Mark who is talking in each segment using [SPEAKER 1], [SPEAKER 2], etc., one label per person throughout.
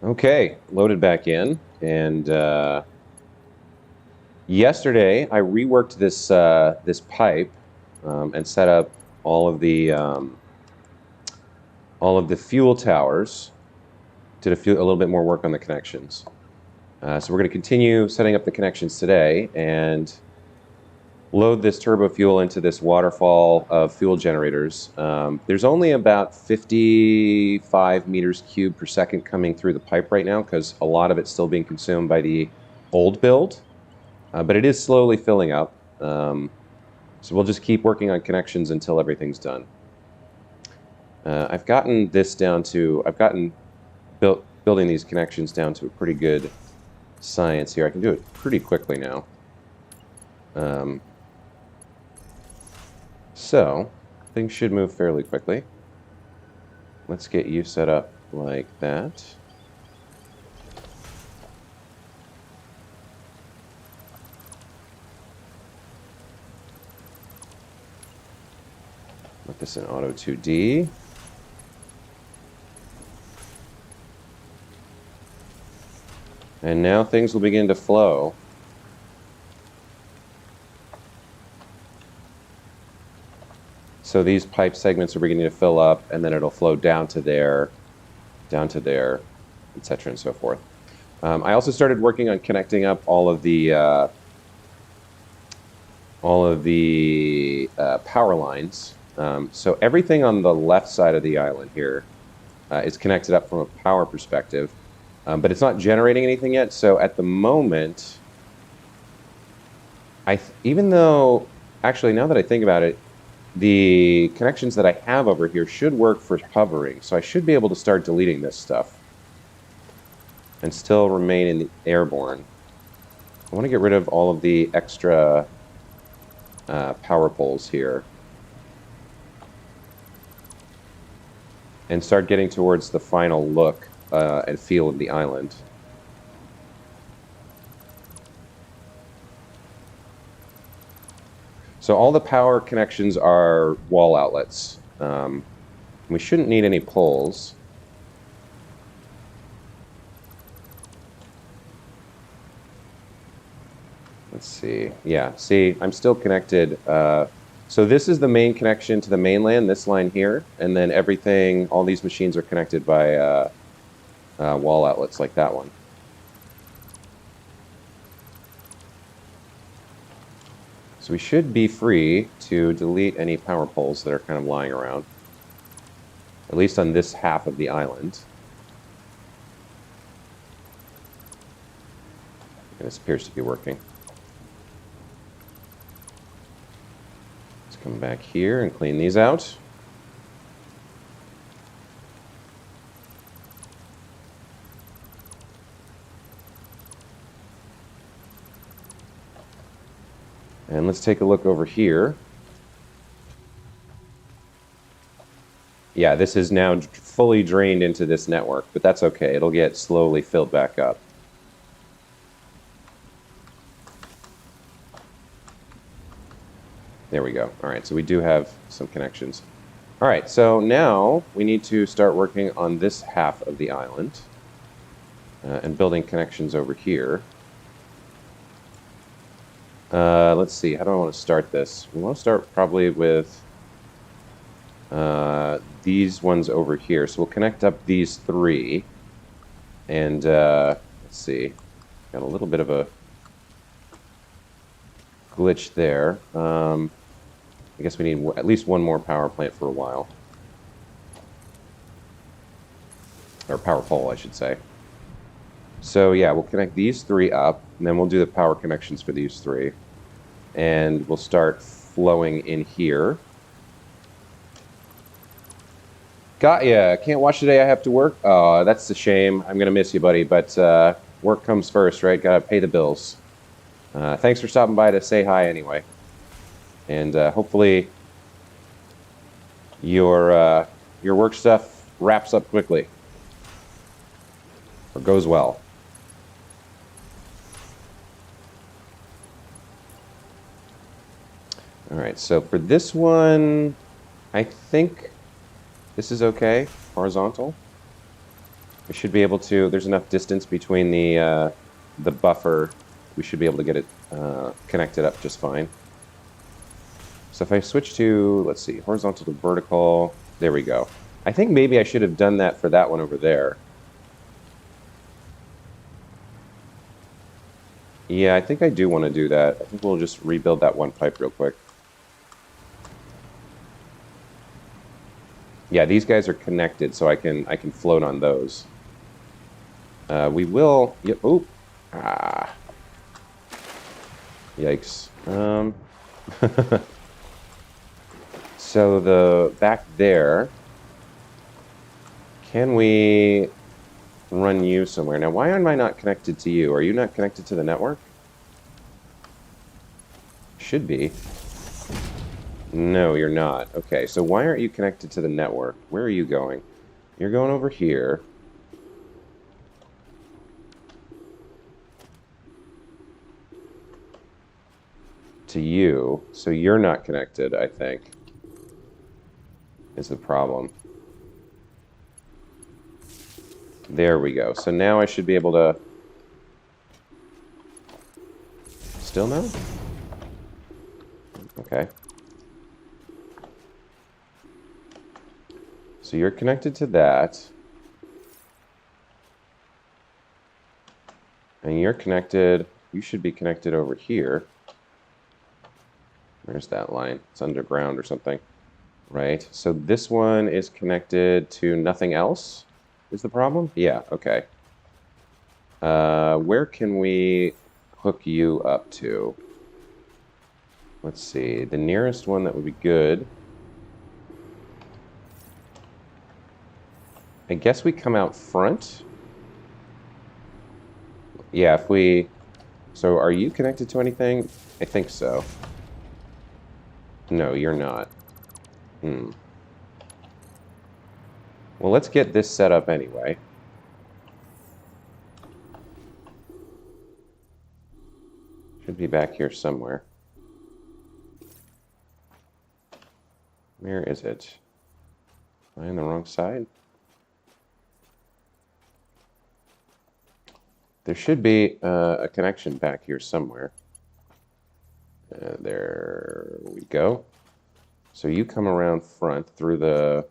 [SPEAKER 1] Okay, loaded back in, and yesterday I reworked this pipe and set up all of the fuel towers. Did a little bit more work on the connections. So we're going to continue setting up the connections today and load this Turbofuel into this waterfall of fuel generators. There's only about 55 meters cubed per second coming through the pipe right now because a lot of it's still being consumed by the old build, but it is slowly filling up. So we'll just keep working on connections until everything's done. I've gotten building these connections down to a pretty good science here. I can do it pretty quickly now. So things should move fairly quickly. Let's get you set up like that. Put this in auto 2D. And now things will begin to flow. So these pipe segments are beginning to fill up, and then it'll flow down to there, etc. and so forth. I also started working on connecting up all of the power lines. So everything on the left side of the island here is connected up from a power perspective, but it's not generating anything yet. So at the moment, even though, actually, now that I think about it, the connections that I have over here should work for hovering. So I should be able to start deleting this stuff and still remain in the airborne. I want to get rid of all of the extra power poles here and start getting towards the final look and feel of the island. So all the power connections are wall outlets. We shouldn't need any poles. Let's see. Yeah, see, I'm still connected. So this is the main connection to the mainland, this line here, and then everything, all these machines are connected by wall outlets like that one. So we should be free to delete any power poles that are kind of lying around, at least on this half of the island. And this appears to be working. Let's come back here and clean these out. And let's take a look over here. Yeah, this is now fully drained into this network, but that's okay. It'll get slowly filled back up. There we go. All right, so we do have some connections. All right, so now we need to start working on this half of the island and building connections over here. Let's see, how do I want to start this? We want to start probably with these ones over here. So we'll connect up these three. And let's see, got a little bit of a glitch there. I guess we need at least one more power plant for a while. Or power pole, I should say. So yeah, we'll connect these three up, and then we'll do the power connections for these three. And we'll start flowing in here. Got ya. Can't watch today, I have to work. Oh, that's a shame. I'm going to miss you, buddy. But work comes first, right? Got to pay the bills. Thanks for stopping by to say hi anyway. And hopefully your work stuff wraps up quickly. Or goes well. All right, so for this one, I think this is okay, horizontal. We should be able to, there's enough distance between the buffer. We should be able to get it connected up just fine. So if I switch to, let's see, horizontal to vertical, there we go. I think maybe I should have done that for that one over there. Yeah, I think I do want to do that. I think we'll just rebuild that one pipe real quick. Yeah, these guys are connected, so I can float on those. We will. Yep. Oh. Ah. Yikes. So the back there. Can we run you somewhere? Now, why am I not connected to you? Are you not connected to the network? Should be. No, you're not. Okay, so why aren't you connected to the network? Where are you going? You're going over here. To you. So you're not connected, I think, is the problem. There we go. So now I should be able to... Still no? Okay. So you're connected to that. And you're connected... You should be connected over here. Where's that line? It's underground or something. Right. So this one is connected to nothing else? Is the problem? Yeah, okay. Where can we hook you up to? Let's see. The nearest one that would be good. I guess we come out front. Yeah, if we... So are you connected to anything? I think so. No, you're not. Well, let's get this set up anyway. Should be back here somewhere. Where is it? Am I on the wrong side? There should be a connection back here somewhere. There we go. So you come around front through the...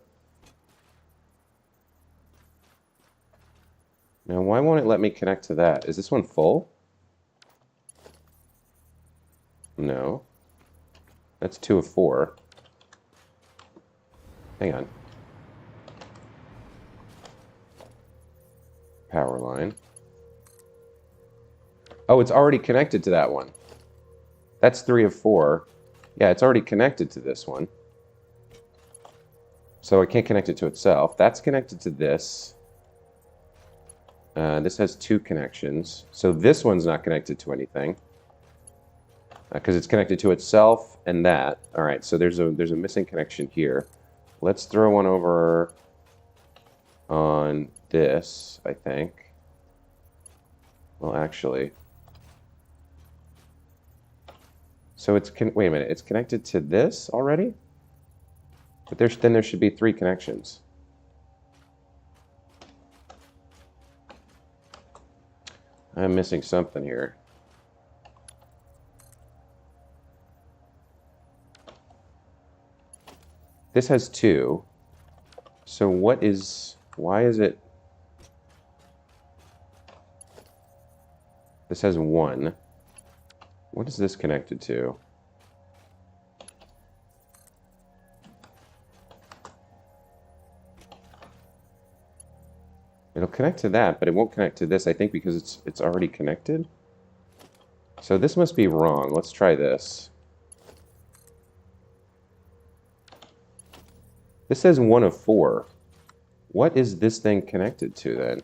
[SPEAKER 1] Now, why won't it let me connect to that? Is this one full? No. That's 2 of 4. Hang on. Power line. Oh, it's already connected to that one. That's 3 of 4. Yeah, it's already connected to this one. So I can't connect it to itself. That's connected to this. This has 2 connections. So this one's not connected to anything. Because it's connected to itself and that. All right, so there's a missing connection here. Let's throw one over on this, I think. Well, actually... So it's... Wait a minute, it's connected to this already? But then there should be 3 connections. I'm missing something here. This has 2. So what is... Why is it... This has 1. What is this connected to? It'll connect to that, but it won't connect to this, I think, because it's already connected. So this must be wrong. Let's try this. This says 1 of 4. What is this thing connected to then?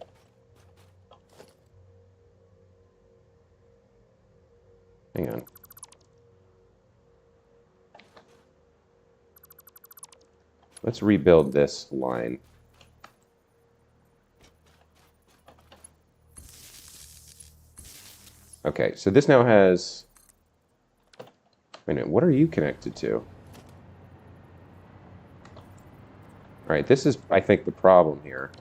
[SPEAKER 1] Hang on. Let's rebuild this line. Okay, so this now has... Wait a minute, what are you connected to? All right, this is, I think, the problem here.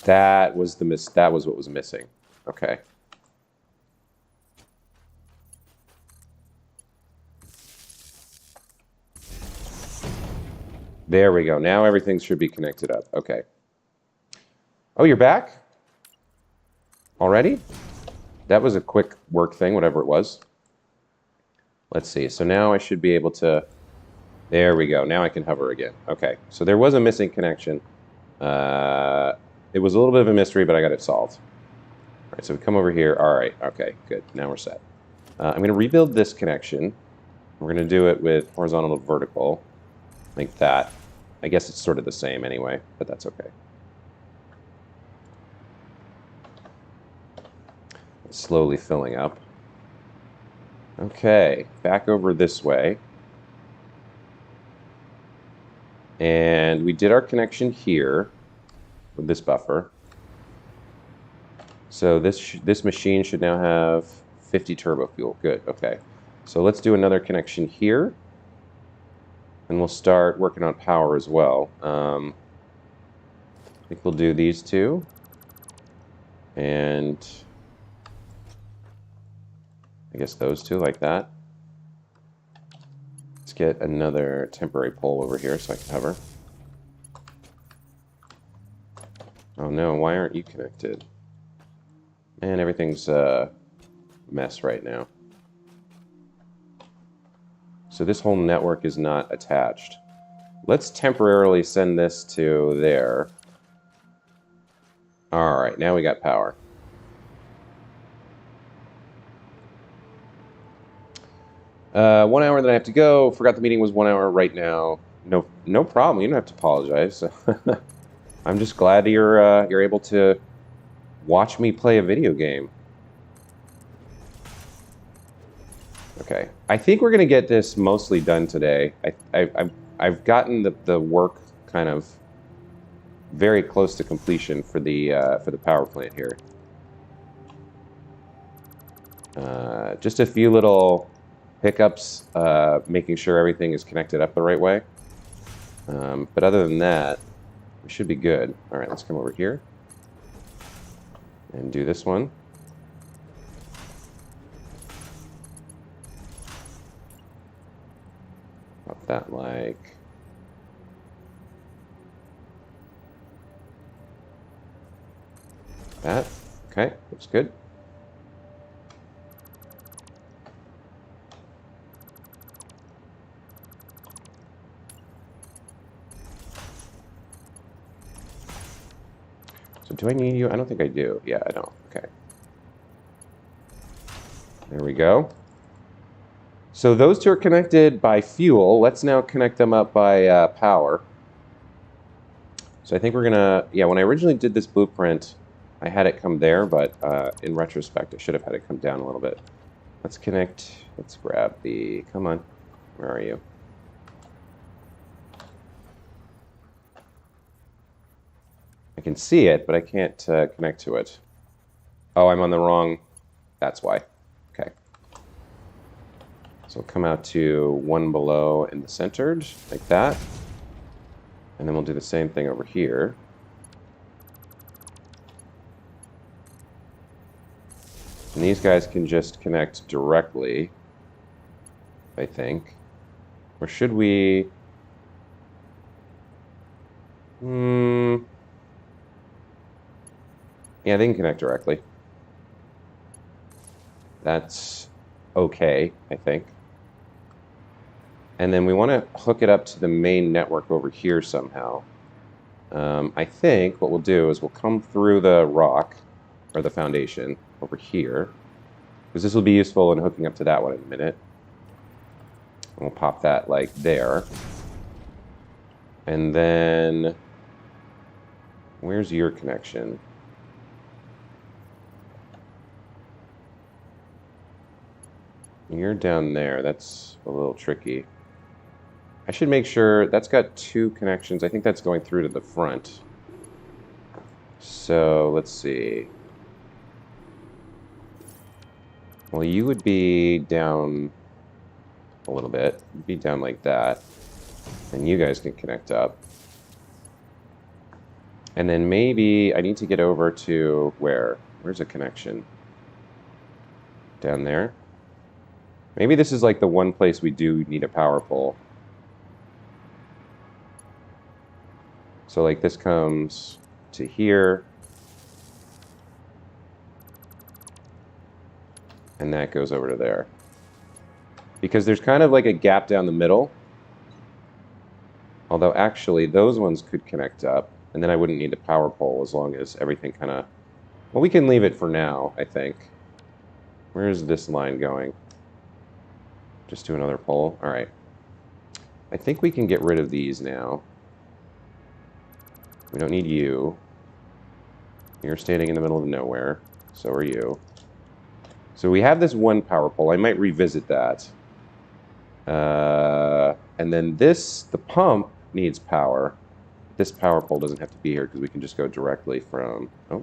[SPEAKER 1] That was that was what was missing. Okay. There we go. Now everything should be connected up. Okay. Oh, you're back? Already? That was a quick work thing, whatever it was. Let's see. So now I should be able to... There we go. Now I can hover again. Okay. So there was a missing connection. It was a little bit of a mystery, but I got it solved. All right, so we come over here. All right. Okay, good. Now we're set. I'm going to rebuild this connection. We're going to do it with horizontal to vertical, like that. I guess it's sort of the same anyway, but that's okay. It's slowly filling up. Okay, back over this way. And we did our connection here with this buffer. So this machine should now have 50 turbo fuel. Good, okay. So let's do another connection here. And we'll start working on power as well. I think we'll do these two. And I guess those two like that. Let's get another temporary pole over here so I can hover. Oh no, why aren't you connected? Man, everything's a mess right now. So this whole network is not attached. Let's temporarily send this to there. All right, now we got power. One hour that I have to go. Forgot the meeting was 1 hour right now. No problem. You don't have to apologize. I'm just glad you're able to watch me play a video game. Okay, I think we're gonna get this mostly done today. I've gotten the work kind of very close to completion for the power plant here. Just a few little hiccups, making sure everything is connected up the right way. But other than that, we should be good. All right, let's come over here and do this one. Pop that like that. Okay, looks good. So do I need you? I don't think I do. Yeah, I don't. Okay. There we go. So those two are connected by fuel. Let's now connect them up by power. So I think we're gonna, yeah, when I originally did this blueprint, I had it come there, but in retrospect, I should have had it come down a little bit. Let's connect, let's grab the, come on, where are you? I can see it, but I can't connect to it. Oh, I'm on the wrong, that's why. Okay. So we'll come out to one below in the centered, like that. And then we'll do the same thing over here. And these guys can just connect directly, I think. Or should we... Yeah, they can connect directly. That's okay, I think. And then we want to hook it up to the main network over here somehow. I think what we'll do is we'll come through the rock, or the foundation, over here. Because this will be useful in hooking up to that one in a minute. And we'll pop that like there. And then... where's your connection? You're down there. That's a little tricky. I should make sure that's got two connections. I think that's going through to the front. So let's see. Well, you would be down a little bit. You'd be down like that. And you guys can connect up. And then maybe I need to get over to where? Where's a connection? Down there. Maybe this is like the one place we do need a power pole. So like this comes to here. And that goes over to there. Because there's kind of like a gap down the middle. Although actually those ones could connect up. And then I wouldn't need a power pole as long as everything kind of... Well, we can leave it for now, I think. Where's this line going? Just do another pole. All right. I think we can get rid of these now. We don't need you. You're standing in the middle of nowhere. So are you. So we have this one power pole. I might revisit that. And then this, the pump needs power. This power pole doesn't have to be here because we can just go directly from... Oh.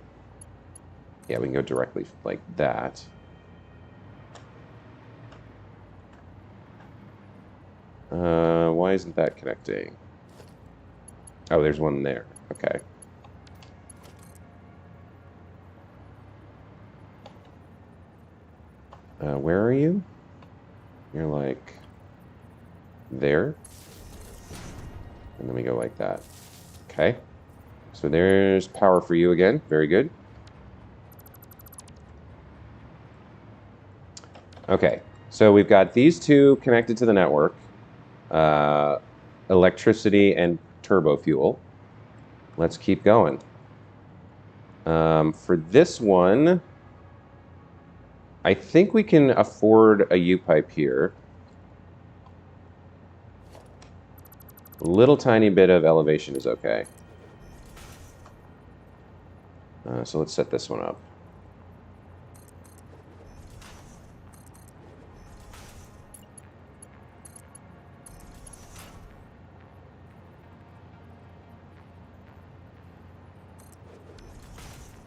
[SPEAKER 1] Yeah, we can go directly like that. Why isn't that connecting? Oh, there's one there. Okay. Where are you? You're like there. And then we go like that. Okay. So there's power for you again. Very good. Okay. So we've got these two connected to the network. Electricity and turbofuel. Let's keep going. For this one, I think we can afford a U-pipe here. A little tiny bit of elevation is okay. So let's set this one up.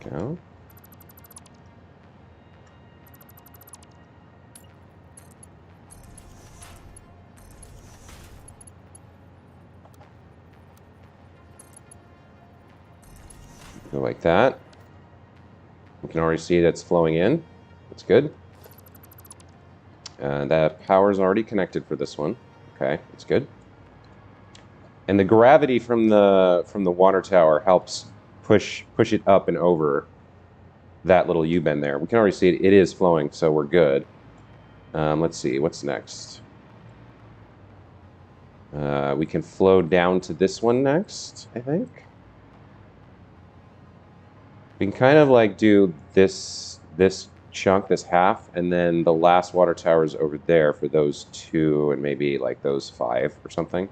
[SPEAKER 1] Go. Go like that. We can already see that's flowing in. That's good. That power's already connected for this one. Okay, that's good. And the gravity from the water tower helps push it up and over that little U-bend there. We can already see it is flowing, so we're good. Let's see, what's next? We can flow down to this one next, I think. We can kind of like do this chunk, this half, and then the last water tower is over there for those two, and maybe like those 5 or something.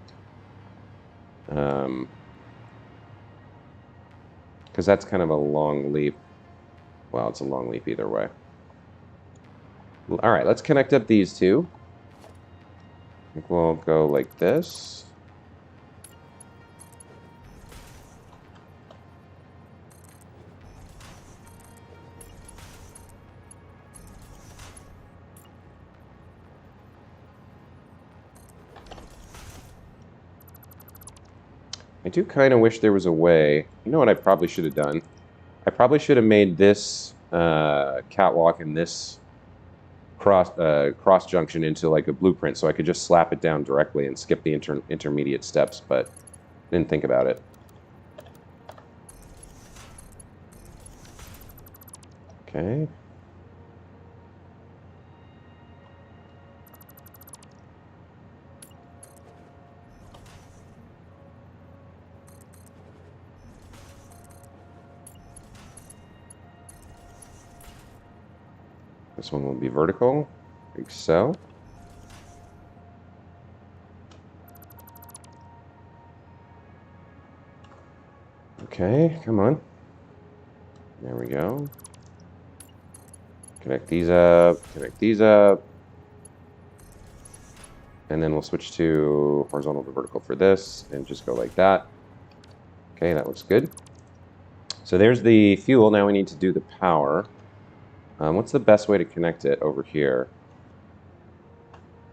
[SPEAKER 1] Because that's kind of a long leap. Well, it's a long leap either way. All right, let's connect up these two. I think we'll go like this. I do kind of wish there was a way. You know what I probably should have done? I probably should have made this catwalk and this cross junction into like a blueprint so I could just slap it down directly and skip the intermediate steps, but didn't think about it. Okay. This one will be vertical, like so. Okay, come on. There we go. Connect these up, connect these up. And then we'll switch to horizontal to vertical for this and just go like that. Okay, that looks good. So there's the fuel. Now we need to do the power. What's the best way to connect it over here?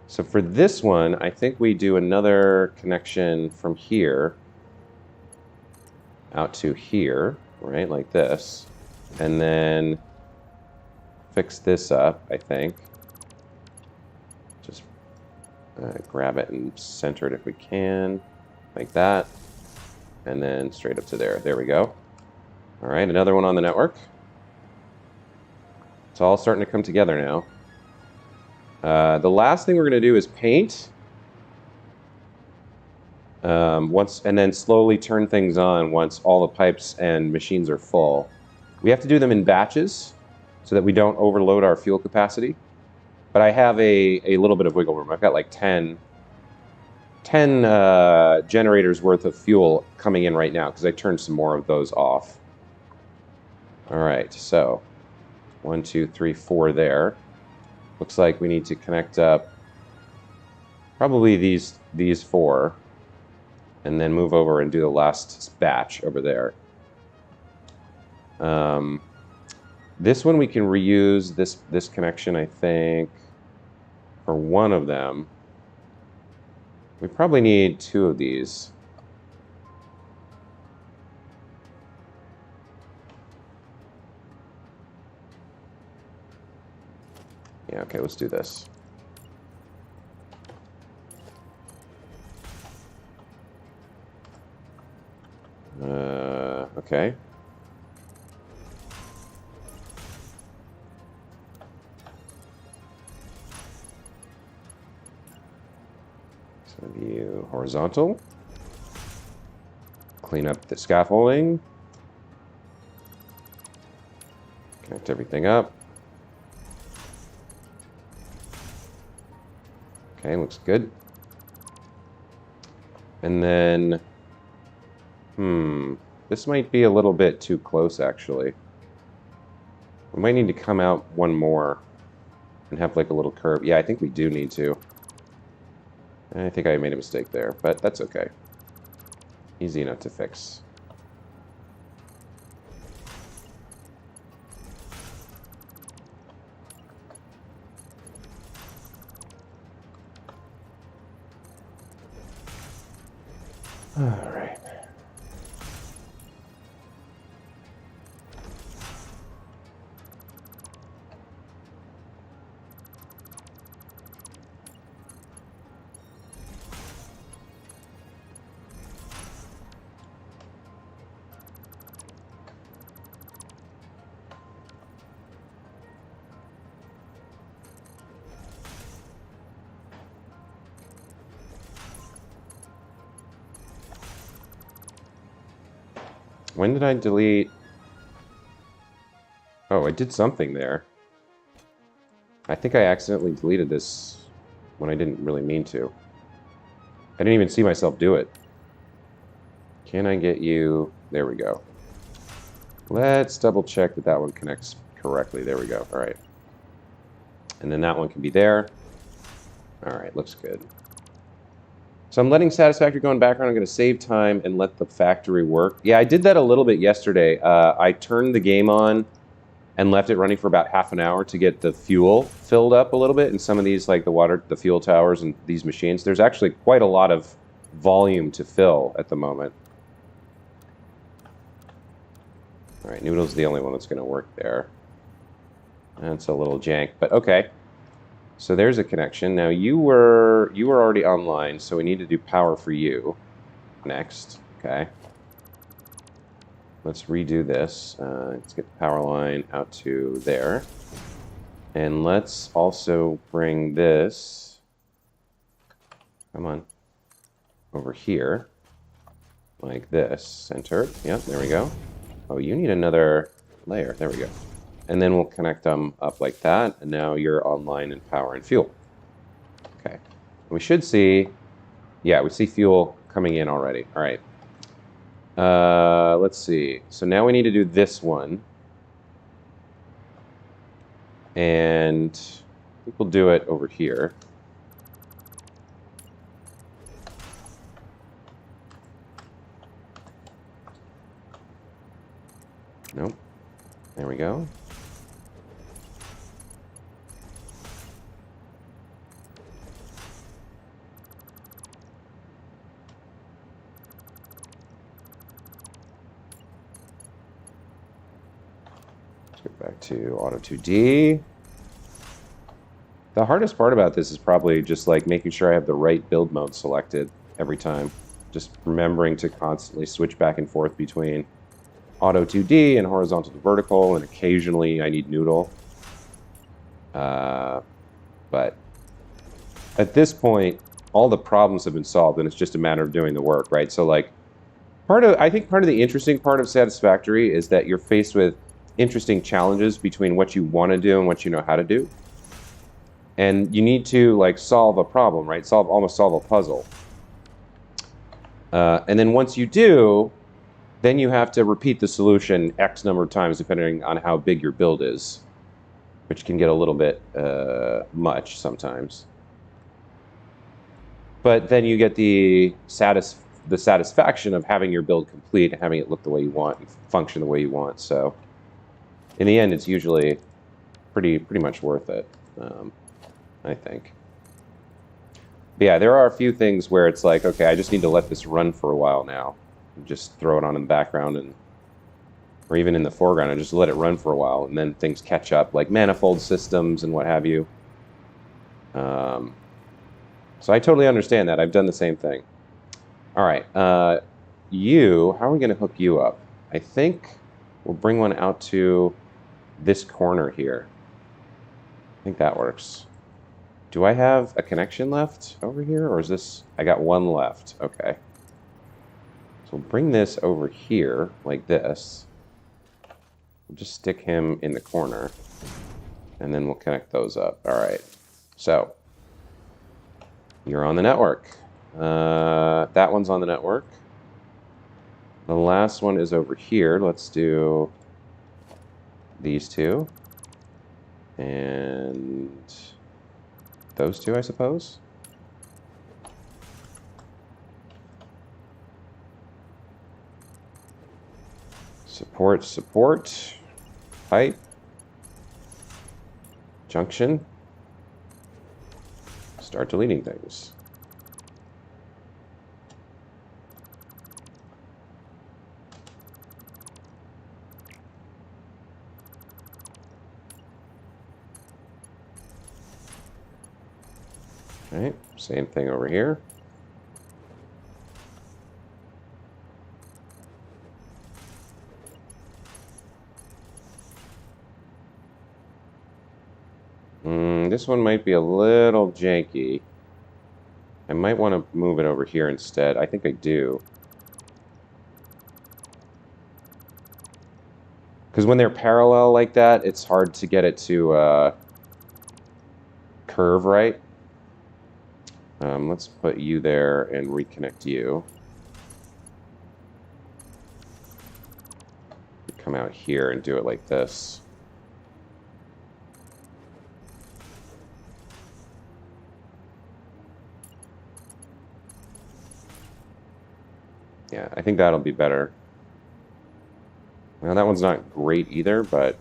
[SPEAKER 1] So for this one, I think we do another connection from here. out to here, right, like this. And then fix this up, I think. Just grab it and center it if we can, like that. And then straight up to there. There we go. All right, another one on the network. It's all starting to come together now. The last thing we're going to do is paint. And then slowly turn things on once all the pipes and machines are full. We have to do them in batches so that we don't overload our fuel capacity. But I have a little bit of wiggle room. I've got like 10 generators worth of fuel coming in right now because I turned some more of those off. All right, so 1, 2, 3, 4 there. Looks like we need to connect up probably these 4 and then move over and do the last batch over there. This one we can reuse this connection, I think, for one of them. We probably need 2 of these. Yeah, okay, let's do this. Okay. So view horizontal. Clean up the scaffolding. Connect everything up. Okay, looks good. And then, this might be a little bit too close, actually. We might need to come out one more and have like a little curve. Yeah, I think we do need to. I think I made a mistake there, but that's okay. Easy enough to fix. All right. When did I delete? Oh, I did something there. I think I accidentally deleted this when I didn't really mean to. I didn't even see myself do it. Can I get you? There we go. Let's double check that that one connects correctly. There we go. All right. And then that one can be there. All right, looks good. So I'm letting Satisfactory go in background. I'm going to save time and let the factory work. Yeah, I did that a little bit yesterday. I turned the game on and left it running for about half an hour to get the fuel filled up a little bit. And some of these, like the fuel towers and these machines, there's actually quite a lot of volume to fill at the moment. All right, Noodle's the only one that's going to work there. That's a little jank, but okay. So there's a connection. Now you were already online, so we need to do power for you next. Okay. Let's redo this. Let's get the power line out to there. And let's also bring this, come on, over here, like this, center. Yep, there we go. Oh, you need another layer. There we go. And then we'll connect them up like that. And now you're online in power and fuel. Okay. We should see, yeah, we see fuel coming in already. All right. Let's see. So now we need to do this one. And I think we'll do it over here. Nope. There we go. go back to Auto 2D. The hardest part about this is probably just like making sure I have the right build mode selected every time. Just remembering to constantly switch back and forth between Auto 2D and horizontal to vertical, and occasionally I need noodle. But at this point, all the problems have been solved, and it's just a matter of doing the work, right? So like, I think part of the interesting part of Satisfactory is that you're faced with interesting challenges between what you want to do and what you know how to do. And you need to like solve a problem, right? Almost solve a puzzle. And then once you do, then you have to repeat the solution X number of times depending on how big your build is, which can get a little bit much sometimes. But then you get the satisfaction of having your build complete and having it look the way you want and function the way you want. So in the end, it's usually pretty much worth it, I think. But yeah, there are a few things where it's like, okay, I just need to let this run for a while now. Just throw it on in the background or even in the foreground and just let it run for a while, and then things catch up, like manifold systems and what have you. So I totally understand that. I've done the same thing. All right, how are we going to hook you up? I think we'll bring one out to this corner here. I think that works. Do I have a connection left over here, or is this... I got one left. Okay. So we'll bring this over here, like this. We'll just stick him in the corner, and then we'll connect those up. All right. So, you're on the network. That one's on the network. The last one is over here. Let's do these two. And those two, I suppose. Support. Pipe. Junction. Start deleting things. All right, same thing over here. This one might be a little janky. I might want to move it over here instead. I think I do. Because when they're parallel like that, it's hard to get it to curve right. Let's put you there and reconnect you. Come out here and do it like this. Yeah, I think that'll be better. Well, that one's not great either, but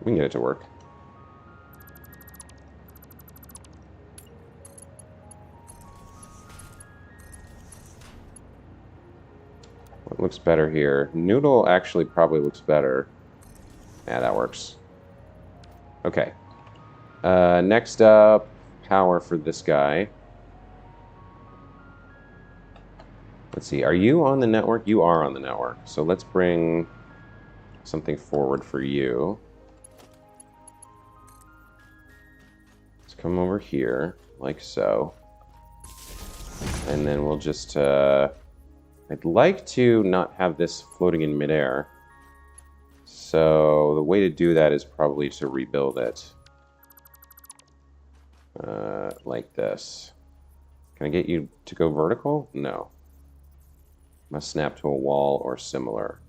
[SPEAKER 1] we can get it to work. What looks better here? Noodle actually probably looks better. Yeah, that works. Okay. Next up, power for this guy. Let's see, are you on the network? You are on the network. So let's bring something forward for you. Let's come over here, like so. And then we'll just, I'd like to not have this floating in midair. So the way to do that is probably to rebuild it. Like this. Can I get you to go vertical? No. Must snap to a wall or similar.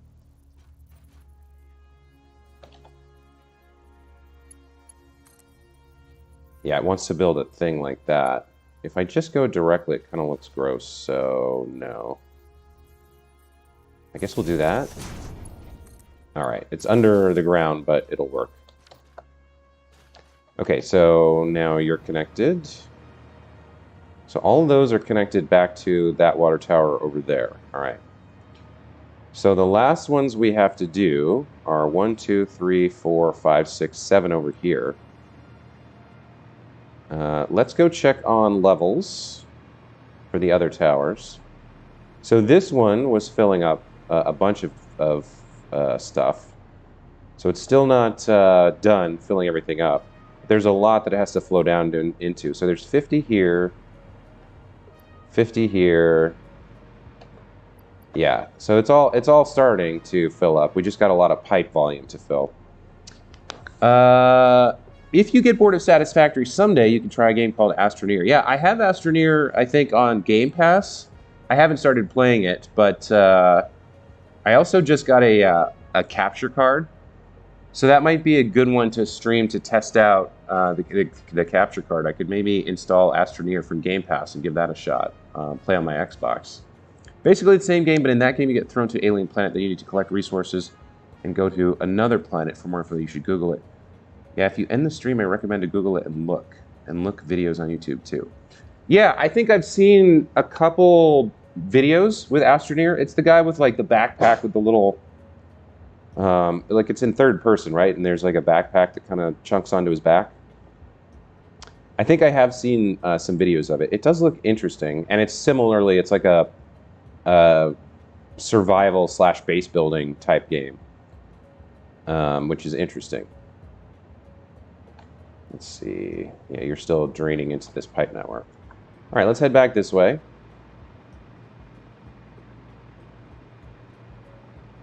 [SPEAKER 1] Yeah, it wants to build a thing like that. If I just go directly, it kind of looks gross, so no. I guess we'll do that. All right, it's under the ground, but it'll work. Okay, so now you're connected. So all of those are connected back to that water tower over there. All right. So the last ones we have to do are 1, 2, 3, 4, 5, 6, 7 over here. Let's go check on levels for the other towers. So this one was filling up a bunch of stuff. So it's still not done filling everything up. There's a lot that it has to flow down into. So there's 50 here, 50 here. Yeah, so it's all starting to fill up. We just got a lot of pipe volume to fill. If you get bored of Satisfactory someday, you can try a game called Astroneer. Yeah, I have Astroneer, I think, on Game Pass. I haven't started playing it, but I also just got a capture card. So that might be a good one to stream to test out the capture card. I could maybe install Astroneer from Game Pass and give that a shot. Play on my Xbox. Basically the same game, but in that game you get thrown to an alien planet that you need to collect resources and go to another planet. For more info, you should Google it. Yeah, if you end the stream, I recommend to Google it and look videos on YouTube too. Yeah, I think I've seen a couple videos with Astroneer. It's the guy with like the backpack with the little, like it's in third person, right? And there's like a backpack that kind of chunks onto his back. I think I have seen some videos of it. It does look interesting, and it's similarly, it's like a survival / base building type game, which is interesting. Let's see. Yeah, you're still draining into this pipe network. All right, let's head back this way.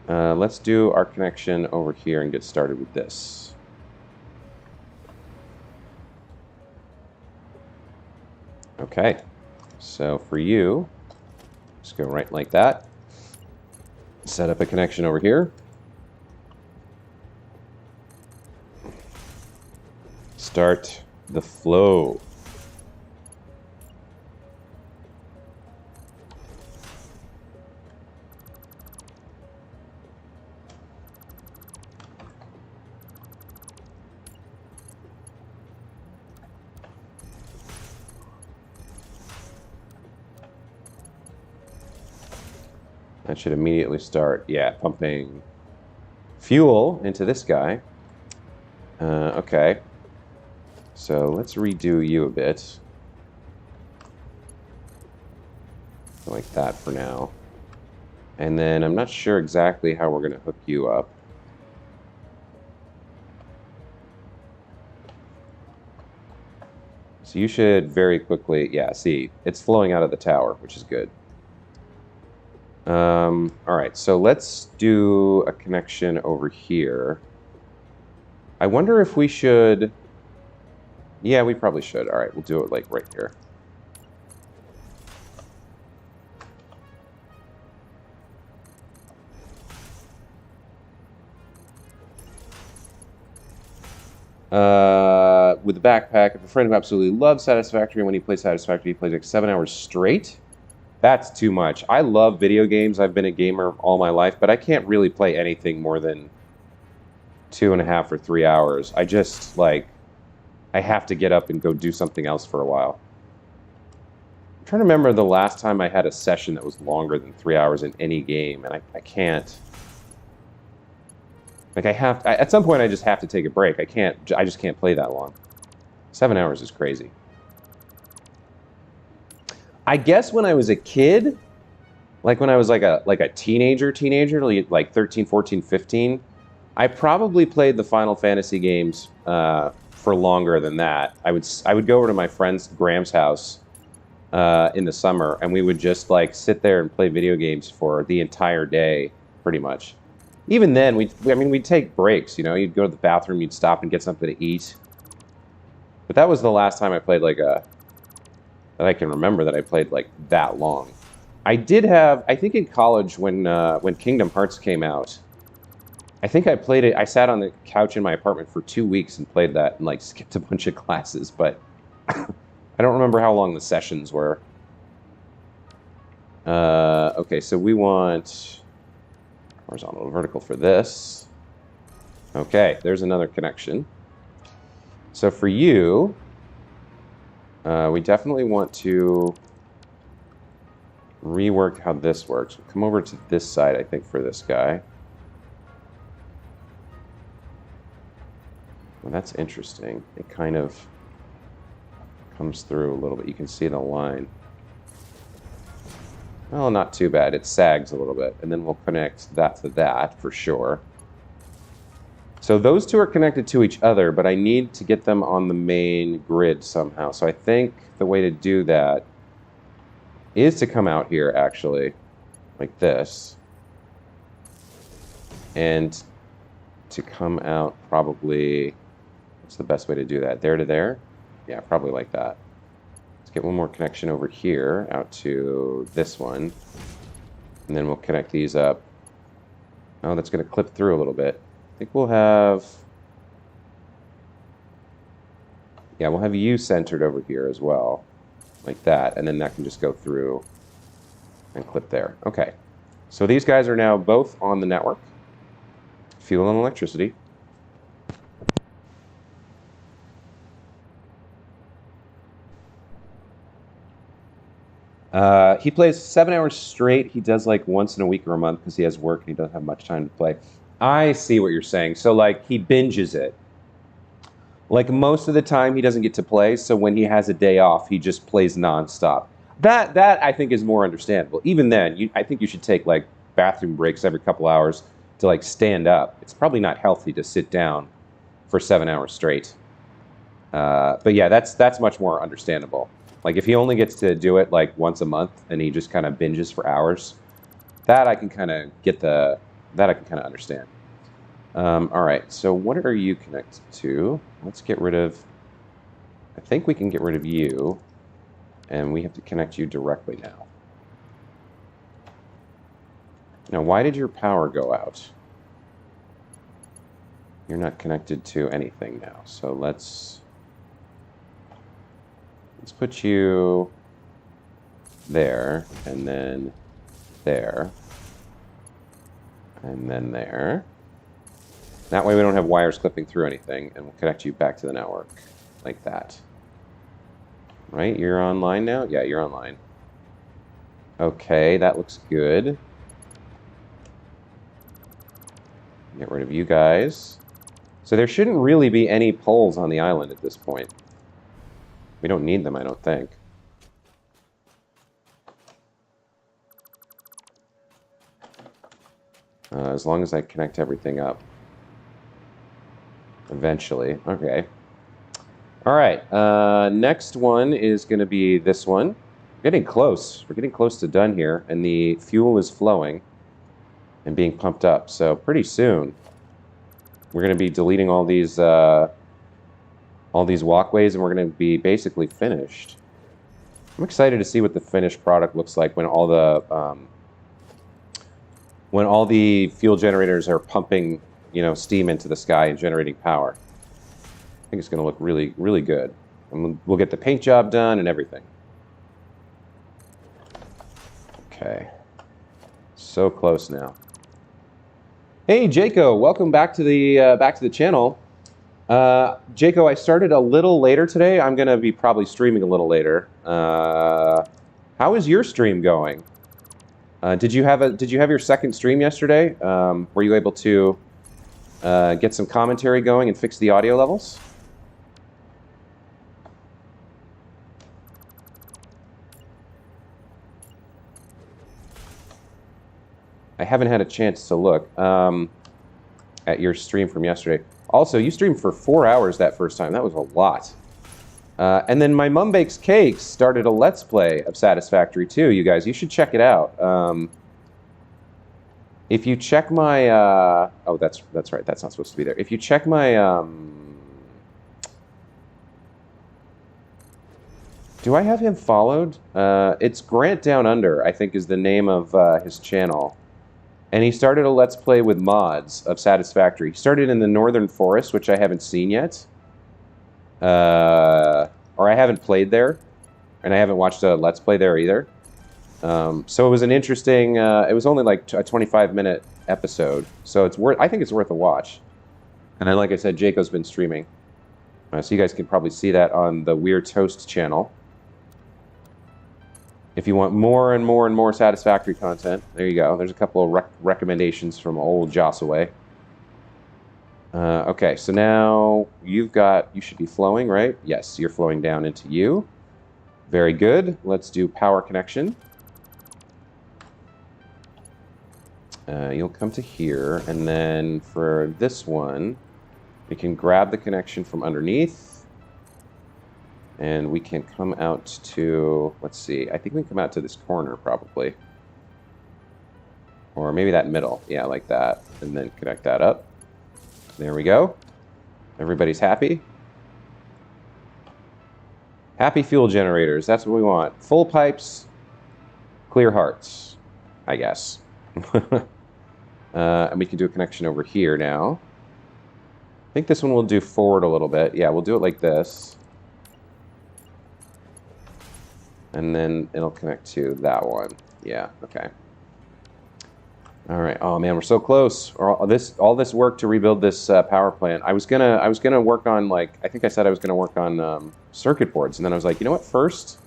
[SPEAKER 1] Let's do our connection over here and get started with this. Okay, so for you, just go right like that. Set up a connection over here. Start the flow. That should immediately start, yeah, pumping fuel into this guy. Okay. So let's redo you a bit. Like that for now. And then I'm not sure exactly how we're going to hook you up. So you should very quickly, yeah, see, it's flowing out of the tower, which is good. All right, so let's do a connection over here. I wonder if we should... Yeah, we probably should. All right, we'll do it like right here. With the backpack, if a friend who absolutely loves Satisfactory, when he plays Satisfactory, he plays like 7 hours straight. That's too much. I love video games. I've been a gamer all my life, but I can't really play anything more than 2.5 or 3 hours. I just, like, I have to get up and go do something else for a while. I'm trying to remember the last time I had a session that was longer than 3 hours in any game, and I can't. Like, at some point I just have to take a break. I just can't play that long. 7 hours is crazy. I guess when I was a kid, like when I was like a teenager, like 13, 14, 15, I probably played the Final Fantasy games for longer than that. I would go over to my friend's Graham's house in the summer, and we would just like sit there and play video games for the entire day, pretty much. Even then, we'd take breaks. You know, you'd go to the bathroom, you'd stop and get something to eat. But that was the last time I played that I can remember that I played like that long. I did have, I think in college when Kingdom Hearts came out, I think I played it. I sat on the couch in my apartment for 2 weeks and played that and like skipped a bunch of classes, but I don't remember how long the sessions were. Okay, so we want horizontal and vertical for this. Okay, there's another connection. So for you, we definitely want to rework how this works. We'll come over to this side, I think, for this guy. Well, that's interesting. It kind of comes through a little bit. You can see the line. Well, not too bad. It sags a little bit. And then we'll connect that to that for sure. So those two are connected to each other, but I need to get them on the main grid somehow. So I think the way to do that is to come out here, actually, like this. And to come out probably, what's the best way to do that? There to there? Yeah, probably like that. Let's get one more connection over here out to this one. And then we'll connect these up. Oh, that's going to clip through a little bit. I think we'll have, yeah, we'll have you centered over here as well, like that, and then that can just go through and clip there. Okay, so these guys are now both on the network, fuel and electricity. He plays 7 hours straight. He does like once in a week or a month because he has work and he doesn't have much time to play. I see what you're saying. So like he binges it. Like most of the time he doesn't get to play, so when he has a day off, he just plays nonstop. That I think is more understandable. Even then, I think you should take like bathroom breaks every couple hours to like stand up. It's probably not healthy to sit down for 7 hours straight. But yeah, that's much more understandable. Like if he only gets to do it like once a month and he just kind of binges for hours, that I can kind of get that I can kind of understand. All right, so what are you connected to? Let's get rid of, I think we can get rid of you, and we have to connect you directly now. Now, why did your power go out? You're not connected to anything now, so let's put you there, and then there, and then there. That way we don't have wires clipping through anything, and we'll connect you back to the network, like that. Right, you're online now? Yeah, you're online. Okay, that looks good. Get rid of you guys. So there shouldn't really be any poles on the island at this point. We don't need them, I don't think. As long as I connect everything up. Eventually. Okay. All right. Next one is going to be this one. We're getting close. We're getting close to done here, and the fuel is flowing and being pumped up. So pretty soon, we're going to be deleting all these walkways, and we're going to be basically finished. I'm excited to see what the finished product looks like when all the fuel generators are pumping, steam into the sky and generating power. I think it's going to look really, really good. And we'll get the paint job done and everything. Okay. So close now. Hey, Jaco, welcome back to the channel. Jaco, I started a little later today. I'm going to be probably streaming a little later. How is your stream going? Did you have your second stream yesterday? Were you able to get some commentary going and fix the audio levels? I haven't had a chance to look at your stream from yesterday. Also, you streamed for 4 hours that first time. That was a lot. And then my Mum Bakes Cakes started a Let's Play of Satisfactory too, you guys. You should check it out. If you check my... oh, that's right. That's not supposed to be there. If you check my... do I have him followed? It's Grant Down Under, I think is the name of his channel. And he started a Let's Play with mods of Satisfactory. He started in the Northern Forest, which I haven't seen yet. Or I haven't played there. And I haven't watched a Let's Play there either. So it was an interesting... it was only like a 25-minute episode. So I think it's worth a watch. And then, like I said, Jaco's been streaming. So you guys can probably see that on the Weird Toast channel. If you want more and more and more Satisfactory content, there you go. There's a couple of recommendations from old Jossaway. Okay, so now you should be flowing, right? Yes, you're flowing down into you. Very good. Let's do power connection. You'll come to here, and then for this one, we can grab the connection from underneath, and we can come out to, let's see, I think we can come out to this corner probably. Or maybe that middle, yeah, like that, and then connect that up. There we go. Everybody's happy. Happy fuel generators, that's what we want. Full pipes, clear hearts, I guess. And we can do a connection over here now. I think this one we'll do forward a little bit. Yeah, we'll do it like this. And then it'll connect to that one. Yeah, okay. All right. Oh man, we're so close. All this work to rebuild this power plant. I was gonna work on, like, I think I said I was gonna work on circuit boards, and then I was like, you know what? First,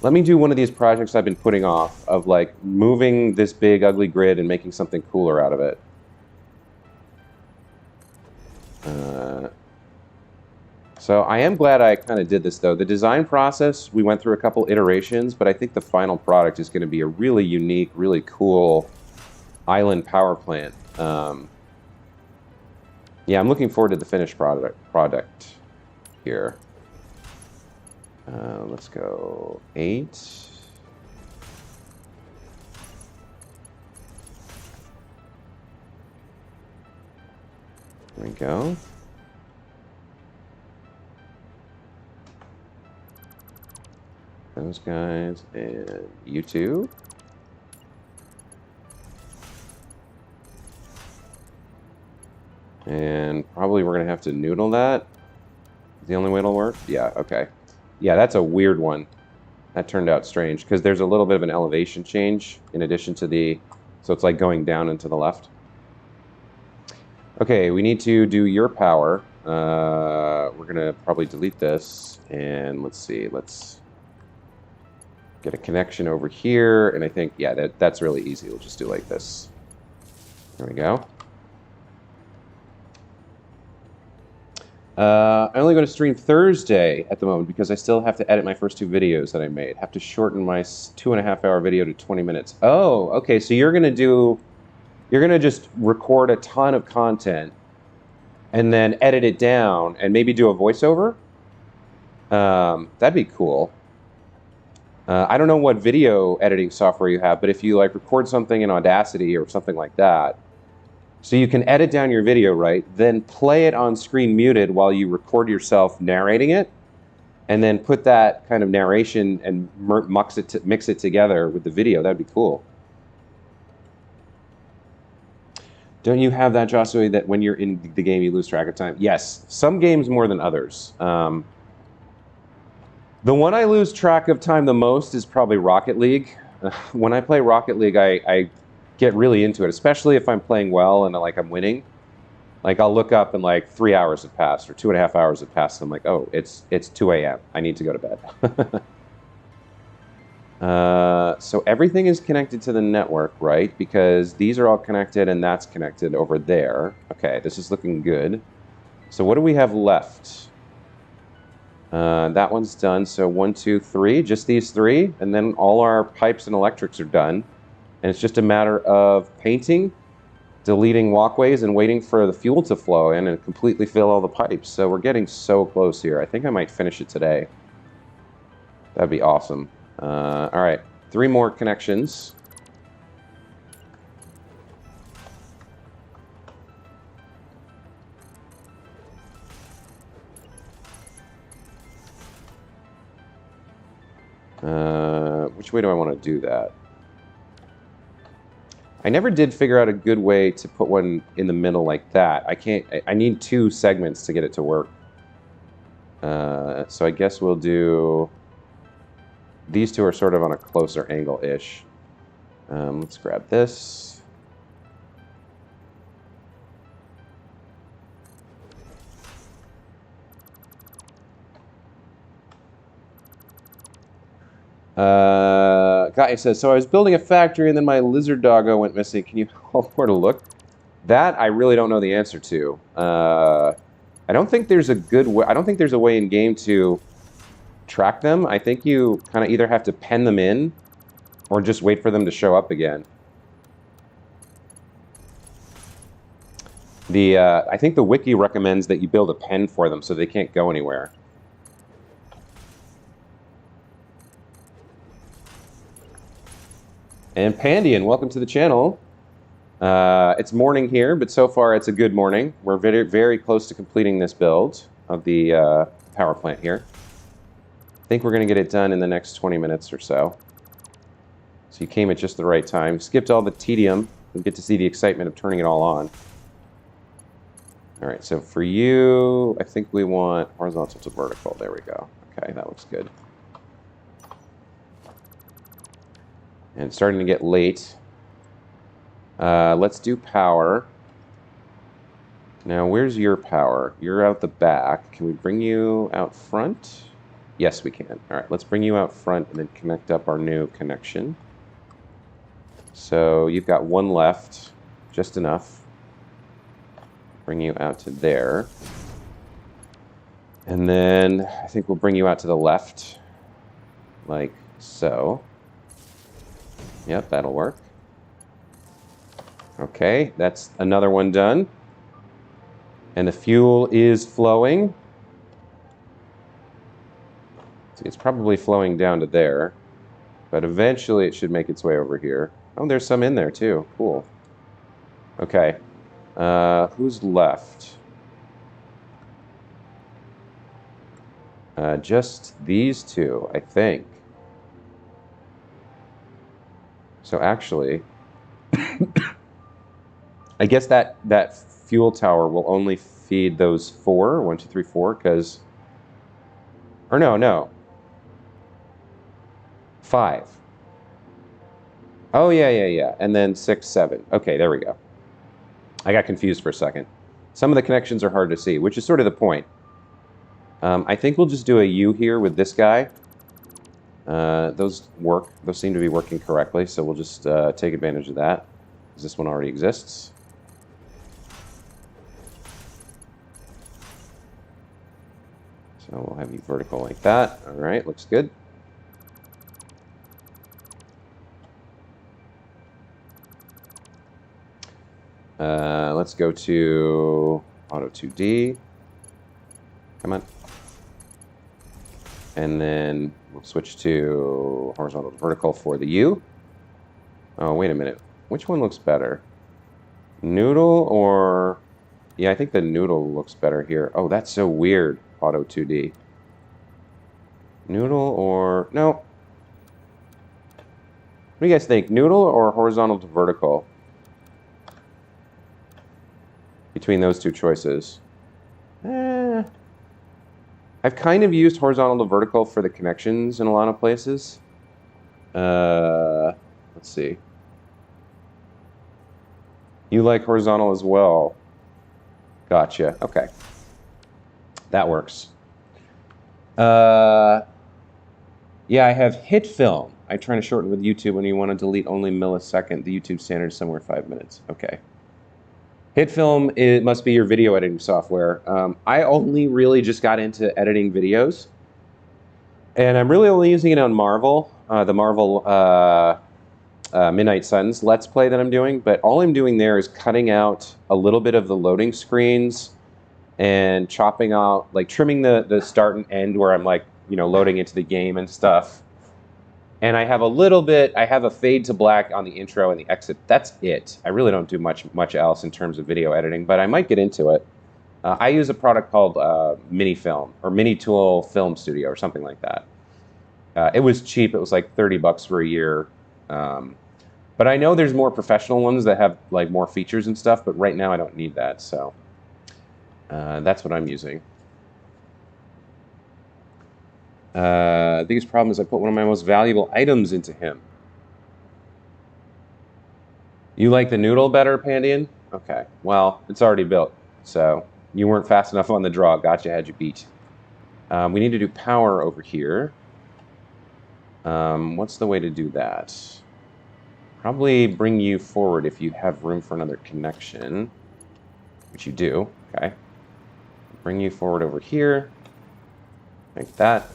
[SPEAKER 1] let me do one of these projects I've been putting off of, like, moving this big ugly grid and making something cooler out of it. So I am glad I kind of did this, though. The design process, we went through a couple iterations, but I think the final product is going to be a really unique, really cool island power plant. Yeah, I'm looking forward to the finished product here. Let's go 8. There we go. Those guys and you two. And probably we're going to have to noodle that. Is the only way it'll work? Yeah, okay. Yeah, that's a weird one. That turned out strange because there's a little bit of an elevation change in addition to the... So it's like going down and to the left. Okay, we need to do your power. We're going to probably delete this. And let's see, let's get a connection over here. And I think, yeah, that's really easy. We'll just do like this. There we go. I'm only going to stream Thursday at the moment because I still have to edit my first 2 videos that I made. Have to shorten my 2.5-hour video to 20 minutes. Oh, okay. So you're going to just record a ton of content and then edit it down and maybe do a voiceover. That'd be cool. I don't know what video editing software you have, but if you like record something in Audacity or something like that, so you can edit down your video, right? Then play it on screen muted while you record yourself narrating it, and then put that kind of narration and mix it together with the video. That'd be cool. Don't you have that, Joshua, that when you're in the game you lose track of time? Yes, some games more than others. The one I lose track of time the most is probably Rocket League. When I play Rocket League, I get really into it, especially if I'm playing well and like I'm winning. Like I'll look up and like 3 hours have passed or 2.5 hours have passed. And I'm like, oh, it's 2 a.m. I need to go to bed. So everything is connected to the network, right? Because these are all connected and that's connected over there. Okay, this is looking good. So what do we have left? That one's done. So 1, 2, 3, just these 3. And then all our pipes and electrics are done. And it's just a matter of painting, deleting walkways, and waiting for the fuel to flow in and completely fill all the pipes. So we're getting so close here. I think I might finish it today. That'd be awesome. All right, 3 more connections. Which way do I want to do that? I never did figure out a good way to put one in the middle like that. I need 2 segments to get it to work. So I guess we'll do, these 2 are sort of on a closer angle-ish. Let's grab this. Guy says, so I was building a factory and then my lizard doggo went missing. Can you help where to look? That I really don't know the answer to. I don't think there's a good way. I don't think there's a way in game to track them. I think you kind of either have to pen them in or just wait for them to show up again. I think the wiki recommends that you build a pen for them so they can't go anywhere. And Pandian, welcome to the channel. It's morning here, but so far it's a good morning. We're very, very close to completing this build of the power plant here. I think we're going to get it done in the next 20 minutes or so. So you came at just the right time. Skipped all the tedium and get to see the excitement of turning it all on. All right, so for you, I think we want horizontal to vertical. There we go. Okay, that looks good. And it's starting to get late. Let's do power. Now, where's your power? You're out the back. Can we bring you out front? Yes, we can. All right, let's bring you out front and then connect up our new connection. So you've got one left, just enough. Bring you out to there. And then I think we'll bring you out to the left, like so. Yep, that'll work. Okay, that's another one done. And the fuel is flowing. See, it's probably flowing down to there, but eventually it should make its way over here. Oh, there's some in there too. Cool. Okay. Who's left? Just these two, I think. So actually, I guess that fuel tower will only feed those 4, 1, 2, 3, 4, because, or no, 5. Oh yeah, and then 6, 7. Okay, there we go. I got confused for a second. Some of the connections are hard to see, which is sort of the point. I think we'll just do a U here with this guy. Those work. Those seem to be working correctly, so we'll just take advantage of that, because this one already exists. So we'll have you vertical like that. All right, looks good. Let's go to Auto 2D. Come on. And then we'll switch to horizontal to vertical for the U. Oh, wait a minute. Which one looks better? Noodle or... Yeah, I think the noodle looks better here. Oh, that's so weird, Auto 2D. Noodle or... No. What do you guys think? Noodle or horizontal to vertical? Between those two choices. I've kind of used horizontal to vertical for the connections in a lot of places. Let's see. You like horizontal as well. Gotcha. Okay. That works. Yeah, I have hit film. I'm trying to shorten with YouTube when you want to delete only millisecond. The YouTube standard is somewhere 5 minutes. Okay. Hit film, it must be your video editing software. I only really just got into editing videos. And I'm really only using it on Marvel, the Marvel Midnight Suns Let's Play that I'm doing. But all I'm doing there is cutting out a little bit of the loading screens and chopping out, like trimming the start and end where I'm like, you know, loading into the game and stuff. And I have a little bit, I have a fade to black on the intro and the exit. That's it. I really don't do much else in terms of video editing, but I might get into it. I use a product called Minifilm or Mini Tool Film Studio or something like that. It was cheap. It was like $30 for a year. But I know there's more professional ones that have like more features and stuff, but right now I don't need that. So that's what I'm using. The biggest problem is I put one of my most valuable items into him. You like the noodle better, Pandian? Okay, well, it's already built, so you weren't fast enough on the draw. Gotcha, had you beat. We need to do power over here. What's the way to do that? Probably bring you forward if you have room for another connection, which you do. Okay. Bring you forward over here, like that,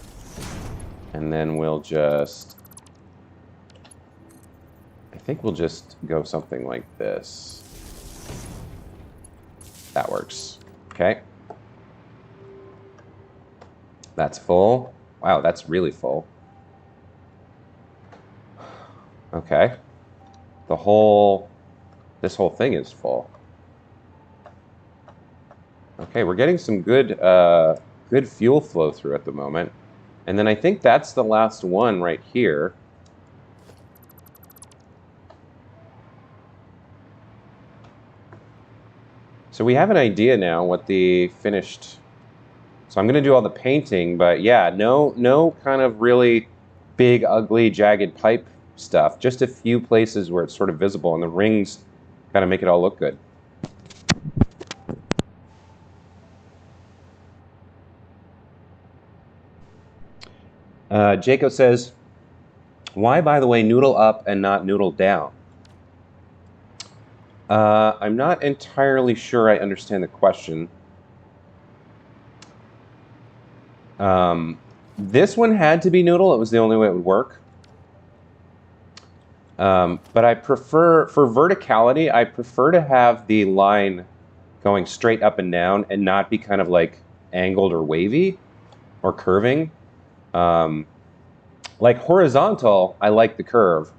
[SPEAKER 1] and then we'll just, I think we'll just go something like this. That works. Okay. That's full. Wow, that's really full. Okay. This whole thing is full. Okay, we're getting some good fuel flow through at the moment. And then I think that's the last one right here. So we have an idea now what the finished. So I'm going to do all the painting, but yeah, no kind of really big, ugly, jagged pipe stuff. Just a few places where it's sort of visible, and the rings kind of make it all look good. Jacob says, why, by the way, noodle up and not noodle down? I'm not entirely sure I understand the question. This one had to be noodle. It was the only way it would work. But I prefer, for verticality, I prefer to have the line going straight up and down and not be kind of like angled or wavy or curving. Like horizontal, I like the curve.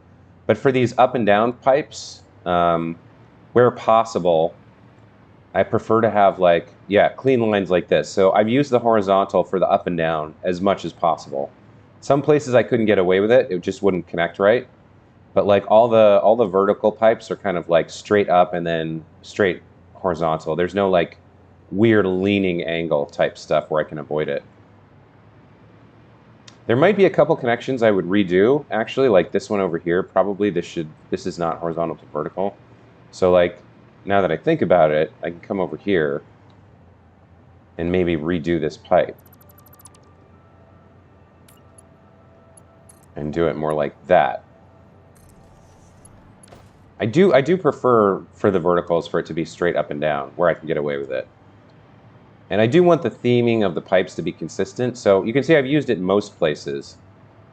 [SPEAKER 1] But for these up and down pipes, where possible, I prefer to have like, yeah, clean lines like this. So I've used the horizontal for the up and down as much as possible. Some places I couldn't get away with it. It just wouldn't connect right. But like all the vertical pipes are kind of like straight up and then straight horizontal. There's no like weird leaning angle type stuff where I can avoid it. There might be a couple connections I would redo, actually, like this one over here. Probably this is not horizontal to vertical. So like, now that I think about it, I can come over here and maybe redo this pipe. And do it more like that. I do prefer for the verticals for it to be straight up and down, where I can get away with it. And I do want the theming of the pipes to be consistent. So you can see I've used it in most places.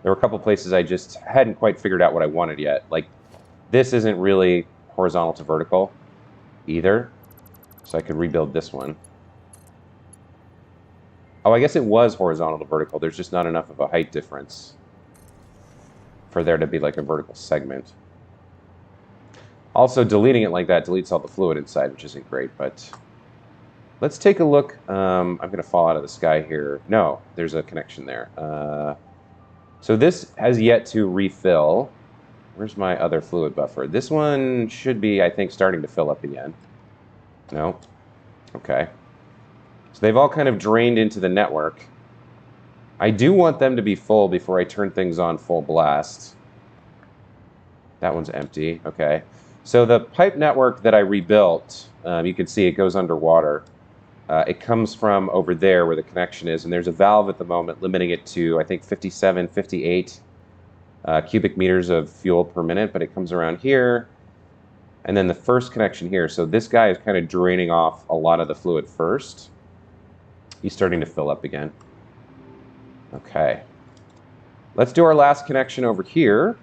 [SPEAKER 1] There were a couple places I just hadn't quite figured out what I wanted yet. Like this isn't really horizontal to vertical either. So I could rebuild this one. Oh, I guess it was horizontal to vertical. There's just not enough of a height difference for there to be like a vertical segment. Also, deleting it like that deletes all the fluid inside, which isn't great, but let's take a look. I'm going to fall out of the sky here. No, there's a connection there. So this has yet to refill. Where's my other fluid buffer? This one should be, I think, starting to fill up again. No? Okay. So they've all kind of drained into the network. I do want them to be full before I turn things on full blast. That one's empty. Okay. So the pipe network that I rebuilt, you can see it goes underwater. It comes from over there where the connection is, and there's a valve at the moment limiting it to, I think, 57, 58 cubic meters of fuel per minute, but it comes around here. And then the first connection here. So this guy is kind of draining off a lot of the fluid first. He's starting to fill up again. Okay. Let's do our last connection over here.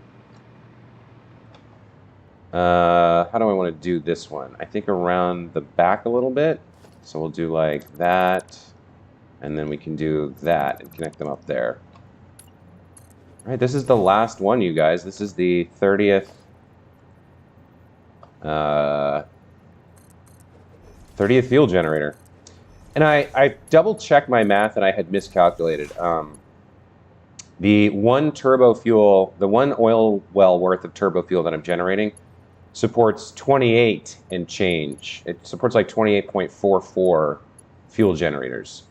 [SPEAKER 1] How do I want to do this one? I think around the back a little bit. So we'll do like that, and then we can do that and connect them up there. All right, this is the last one, you guys. This is the 30th fuel generator. And I double-checked my math, and I had miscalculated. The one turbo fuel, the one oil well worth of turbo fuel that I'm generating supports 28 and change. It supports like 28.44 fuel generators.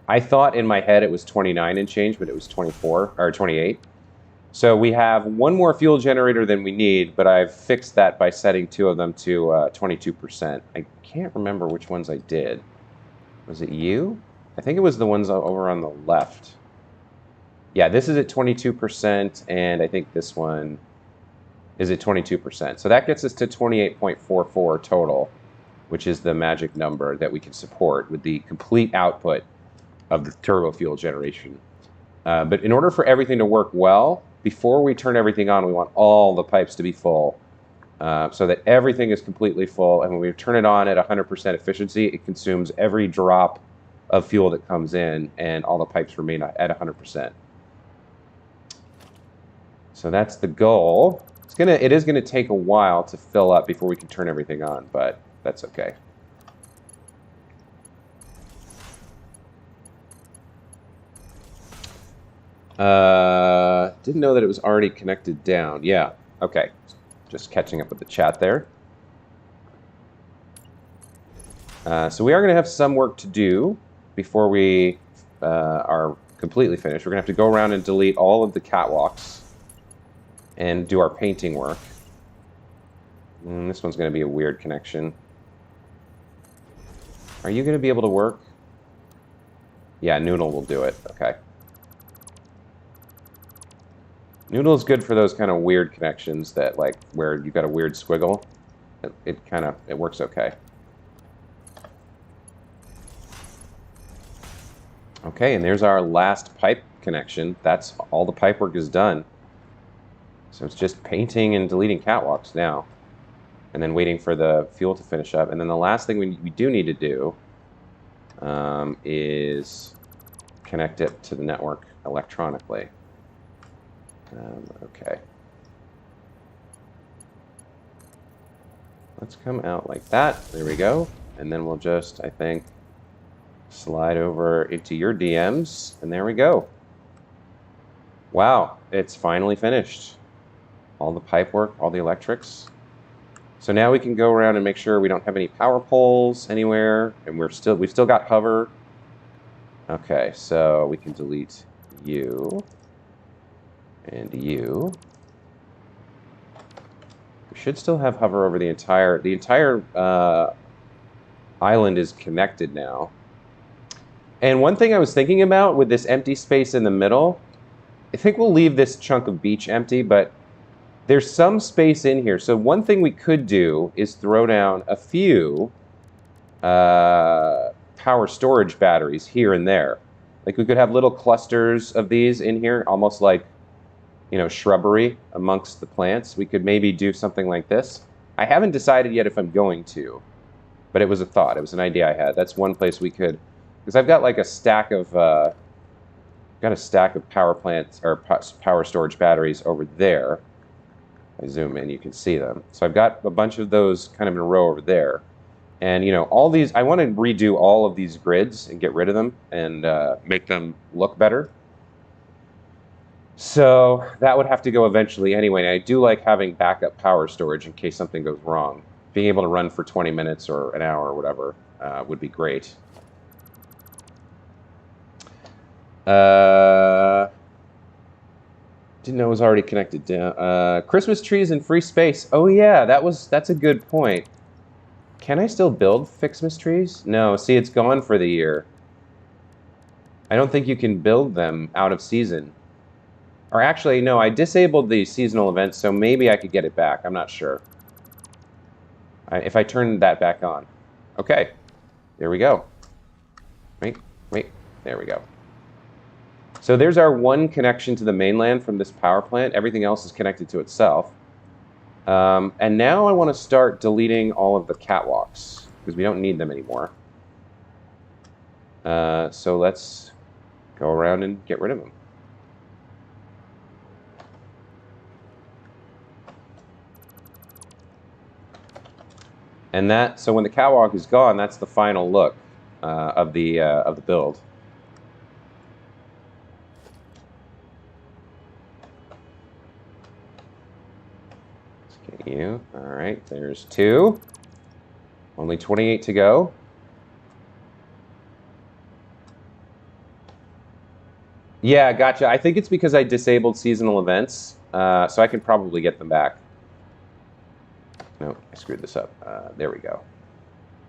[SPEAKER 1] I thought in my head it was 29 and change, but it was 24 or 28. So we have one more fuel generator than we need, but I've fixed that by setting two of them to 22%. I can't remember which ones I did. Was it you? I think it was the ones over on the left. Yeah, this is at 22%, and I think this one is at 22%. So that gets us to 28.44 total, which is the magic number that we can support with the complete output of the turbo fuel generation. But in order for everything to work well, before we turn everything on, we want all the pipes to be full so that everything is completely full. And when we turn it on at 100% efficiency, it consumes every drop of fuel that comes in, and all the pipes remain at 100%. So that's the goal. It is gonna take a while to fill up before we can turn everything on, but that's okay. Didn't know that it was already connected down. Yeah, okay. Just catching up with the chat there. So we are gonna have some work to do before we are completely finished. We're gonna have to go around and delete all of the catwalks and do our painting work. This one's gonna be a weird connection. Are you gonna be able to work? Yeah, Noodle will do it, okay. Noodle is good for those kind of weird connections that, like, where you've got a weird squiggle. It works okay. Okay, and there's our last pipe connection. That's all the pipe work is done. So it's just painting and deleting catwalks now, and then waiting for the fuel to finish up. And then the last thing we do need to do is connect it to the network electronically. Okay. Let's come out like that. There we go. And then we'll just, I think, slide over into your DMs, and there we go. Wow, it's finally finished. All the pipe work, all the electrics. So now we can go around and make sure we don't have any power poles anywhere, and we've still got hover. Okay, so we can delete you and you. We should still have hover over the entire island is connected now. And one thing I was thinking about with this empty space in the middle, I think we'll leave this chunk of beach empty, but there's some space in here. So one thing we could do is throw down a few power storage batteries here and there. Like we could have little clusters of these in here, almost like, you know, shrubbery amongst the plants. We could maybe do something like this. I haven't decided yet if I'm going to, but it was a thought. It was an idea I had. That's one place we could, because I've got like a stack of power plants or power storage batteries over there. I zoom in, you can see them. So I've got a bunch of those kind of in a row over there. And, you know, all these, I want to redo all of these grids and get rid of them and make them look better. So that would have to go eventually anyway. And I do like having backup power storage in case something goes wrong. Being able to run for 20 minutes or an hour or whatever would be great. Didn't know it was already connected down. Christmas trees and free space. Oh yeah, that's a good point. Can I still build Fixmas trees? No, see, it's gone for the year. I don't think you can build them out of season. Or actually, no, I disabled the seasonal events, so maybe I could get it back. I'm not sure. If I turn that back on. Okay, there we go. Wait, there we go. So there's our one connection to the mainland from this power plant. Everything else is connected to itself. And now I want to start deleting all of the catwalks because we don't need them anymore. So let's go around and get rid of them. And so when the catwalk is gone, that's the final look of the build. Let's get you. All right, there's 2. Only 28 to go. Yeah, gotcha. I think it's because I disabled seasonal events, so I can probably get them back. No, I screwed this up. There we go.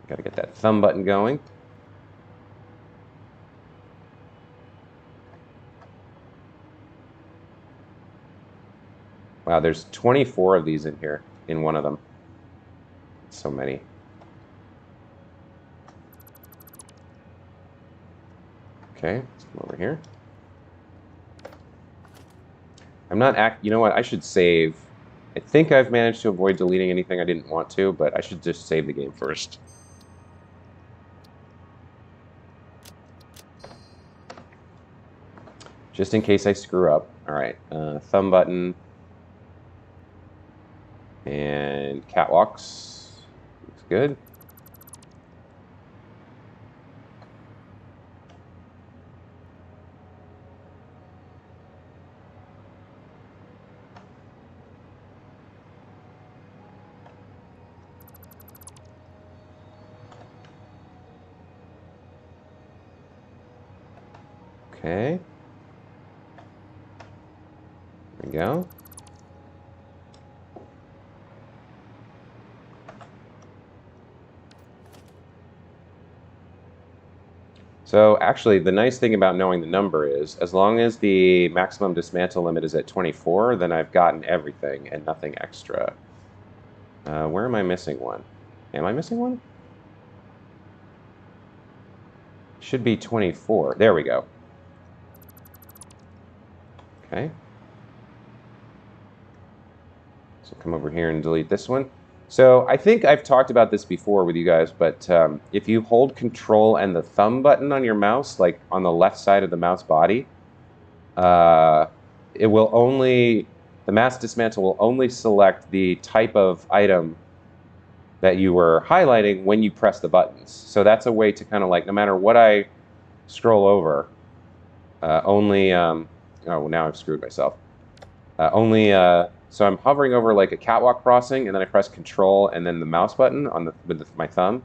[SPEAKER 1] Got to get that thumb button going. Wow, there's 24 of these in here, in one of them. So many. Okay, let's come over here. I'm not you know what, I should save. I think I've managed to avoid deleting anything I didn't want to, but I should just save the game first. Just in case I screw up. All right, thumb button and catwalks. Looks good. Okay. There we go. So actually, the nice thing about knowing the number is, as long as the maximum dismantle limit is at 24, then I've gotten everything and nothing extra. Where am I missing one? Am I missing one? Should be 24. There we go. Okay. So come over here and delete this one. So I think I've talked about this before with you guys, but if you hold Control and the thumb button on your mouse, like on the left side of the mouse body, it will only, the mass dismantle will only select the type of item that you were highlighting when you press the buttons. So that's a way to kind of like, no matter what I scroll over, oh, now I've screwed myself. So I'm hovering over like a catwalk crossing, and then I press Control and then the mouse button on with my thumb.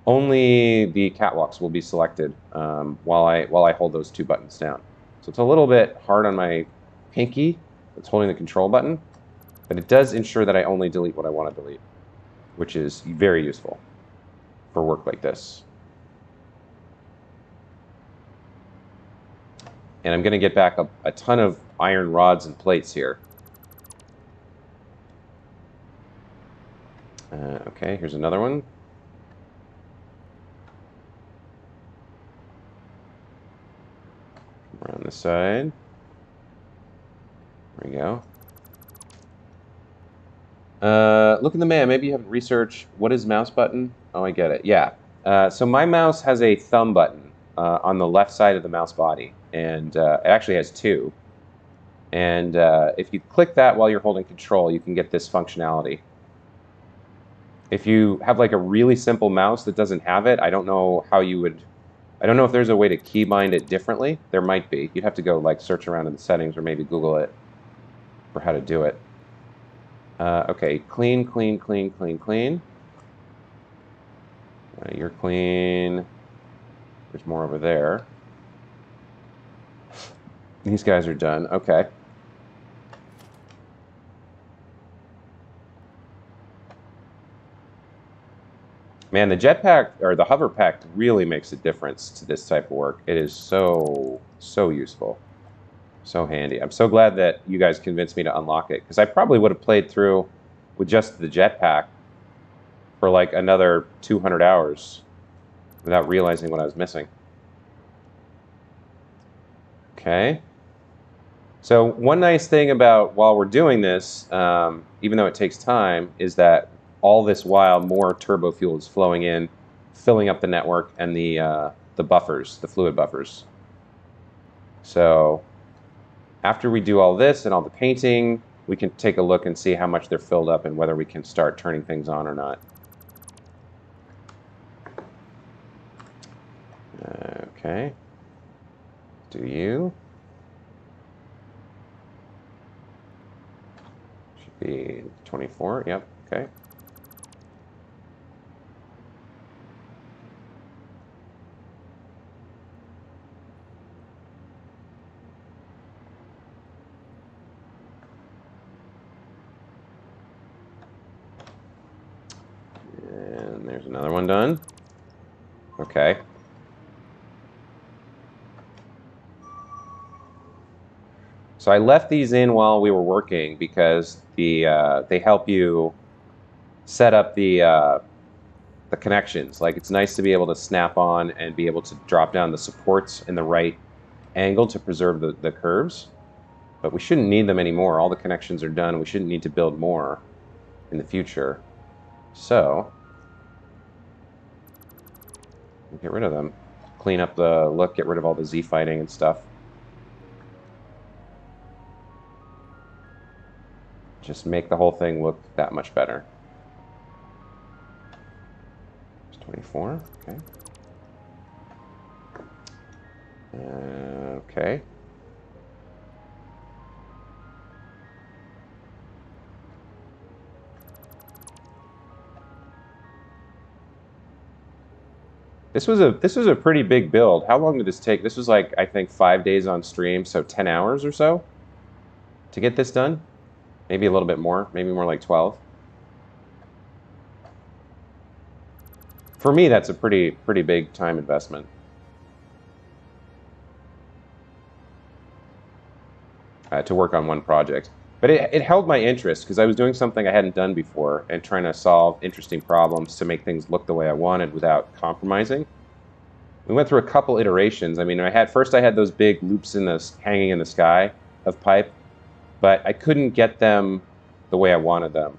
[SPEAKER 1] Only the catwalks will be selected while I hold those two buttons down. So it's a little bit hard on my pinky that's holding the Control button, but it does ensure that I only delete what I want to delete, which is very useful for work like this. And I'm going to get back a ton of iron rods and plates here. Okay, here's another one. Around this side. There we go. Look in the man. Maybe you haven't researched what is mouse button. Oh, I get it. Yeah. So my mouse has a thumb button on the left side of the mouse body, and it actually has two. And if you click that while you're holding Control, you can get this functionality. If you have like a really simple mouse that doesn't have it, I don't know how you would. I don't know if there's a way to keybind it differently. There might be. You'd have to go like search around in the settings or maybe Google it for how to do it. Okay, clean, clean, clean, clean, clean. You're clean. There's more over there. These guys are done. Okay. Man, the jetpack or the hover pack really makes a difference to this type of work. It is so, so useful. So handy. I'm so glad that you guys convinced me to unlock it, because I probably would have played through with just the jetpack for like another 200 hours without realizing what I was missing. Okay. So one nice thing about while we're doing this, even though it takes time, is that all this while more turbo fuel is flowing in, filling up the network and the buffers, the fluid buffers. So after we do all this and all the painting, we can take a look and see how much they're filled up and whether we can start turning things on or not. Okay. Do you? Should be 24. Yep. Okay. And there's another one done. Okay. So I left these in while we were working because they help you set up the connections. Like, it's nice to be able to snap on and be able to drop down the supports in the right angle to preserve the curves. But we shouldn't need them anymore. All the connections are done. We shouldn't need to build more in the future. So we'll get rid of them. Clean up the look, get rid of all the Z fighting and stuff. Just make the whole thing look that much better. 24, okay. Okay. This was a pretty big build. How long did this take? This was like, I think 5 days on stream, so 10 hours or so to get this done. Maybe a little bit more, maybe more like 12. For me, that's a pretty big time investment. To work on one project. But it held my interest because I was doing something I hadn't done before and trying to solve interesting problems to make things look the way I wanted without compromising. We went through a couple iterations. I mean, first I had those big loops hanging in the sky of pipe, but I couldn't get them the way I wanted them.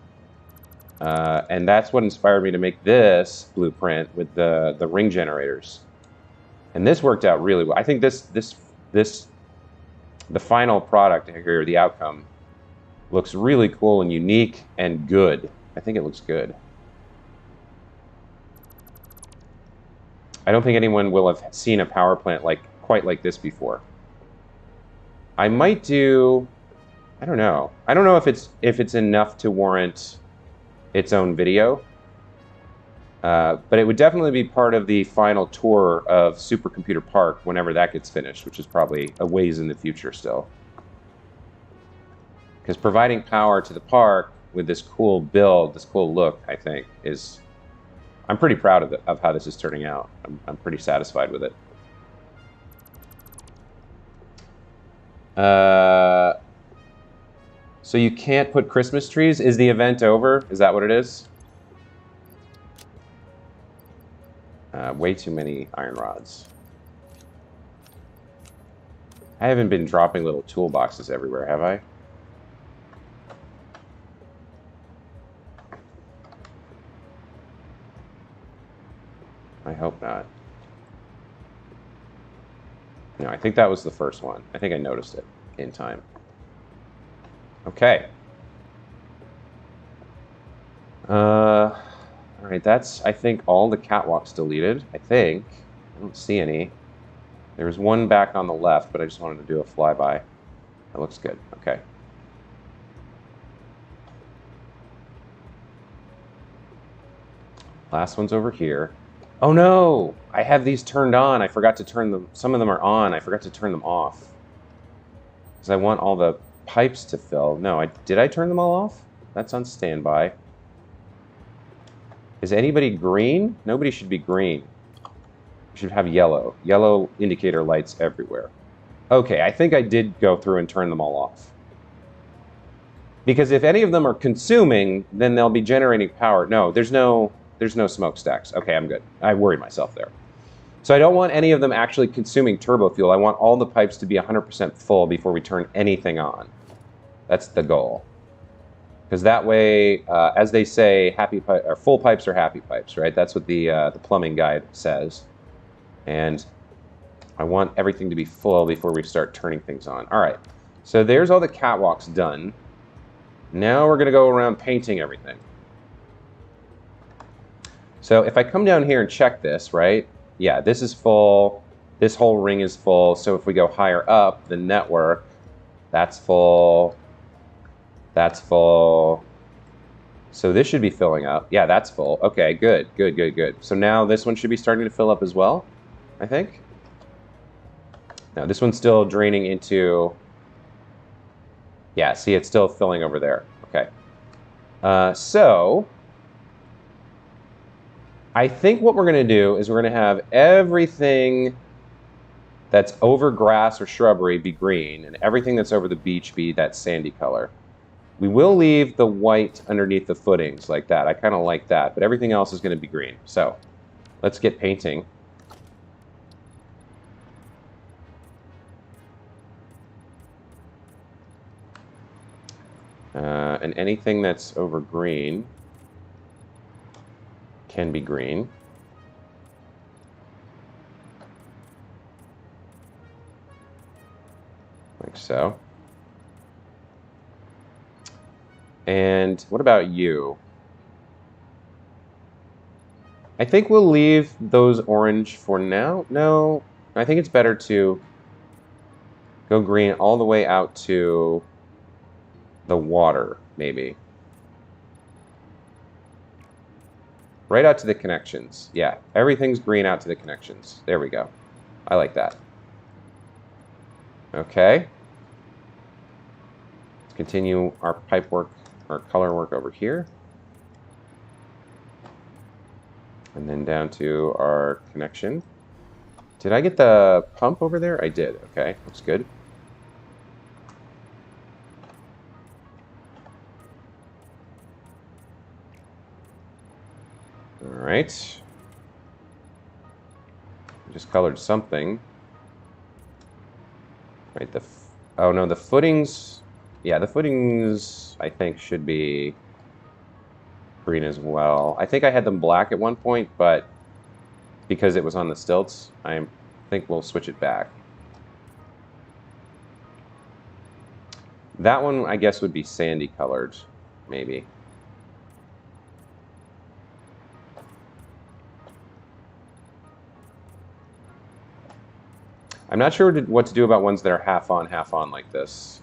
[SPEAKER 1] And that's what inspired me to make this blueprint with the ring generators. And this worked out really well. I think the final product here, the outcome, looks really cool and unique and good. I think it looks good. I don't think anyone will have seen a power plant quite like this before. I might do, I don't know. I don't know if it's enough to warrant its own video. But it would definitely be part of the final tour of Supercomputer Park whenever that gets finished, which is probably a ways in the future still. Because providing power to the park with this cool build, this cool look, I think, I'm pretty proud of how this is turning out. I'm pretty satisfied with it. So you can't put Christmas trees? Is the event over? Is that what it is? Way too many iron rods. I haven't been dropping little toolboxes everywhere, have I? I hope not. No, I think that was the first one. I think I noticed it in time. Okay. All right, that's, I think, all the catwalks deleted, I think. I don't see any. There's one back on the left, but I just wanted to do a flyby. That looks good. Okay. Last one's over here. Oh no! I have these turned on. I forgot to turn them. Some of them are on. I forgot to turn them off. Because I want all the pipes to fill. No, did I turn them all off? That's on standby. Is anybody green? Nobody should be green. You should have yellow. Yellow indicator lights everywhere. Okay, I think I did go through and turn them all off. Because if any of them are consuming, then they'll be generating power. No, there's no smokestacks. Okay, I'm good. I worried myself there. So I don't want any of them actually consuming turbo fuel. I want all the pipes to be 100% full before we turn anything on. That's the goal. Because that way, as they say, full pipes are happy pipes, right? That's what the plumbing guide says. And I want everything to be full before we start turning things on. All right, so there's all the catwalks done. Now we're gonna go around painting everything. So if I come down here and check this, right? Yeah, this is full. This whole ring is full. So if we go higher up the network, that's full. That's full. So this should be filling up. Yeah, that's full. Okay, good, good, good, good. So now this one should be starting to fill up as well, I think. Now this one's still draining into, yeah, see, it's still filling over there. Okay. So I think what we're going to do is we're going to have everything that's over grass or shrubbery be green, and everything that's over the beach be that sandy color. We will leave the white underneath the footings like that. I kind of like that, but everything else is going to be green. So let's get painting. And anything that's over green can be green. Like so. And what about you? I think we'll leave those orange for now. No, I think it's better to go green all the way out to the water, maybe. Right out to the connections. Yeah, everything's green out to the connections. There we go. I like that. Okay. Let's continue our pipe work, our color work over here. And then down to our connection. Did I get the pump over there? I did. Okay, looks good. All right. Just colored something. Right, oh no, the footings, yeah, the footings I think should be green as well. I think I had them black at one point, but because it was on the stilts, I think we'll switch it back. That one, I guess, would be sandy colored, maybe. I'm not sure what to do about ones that are half on like this.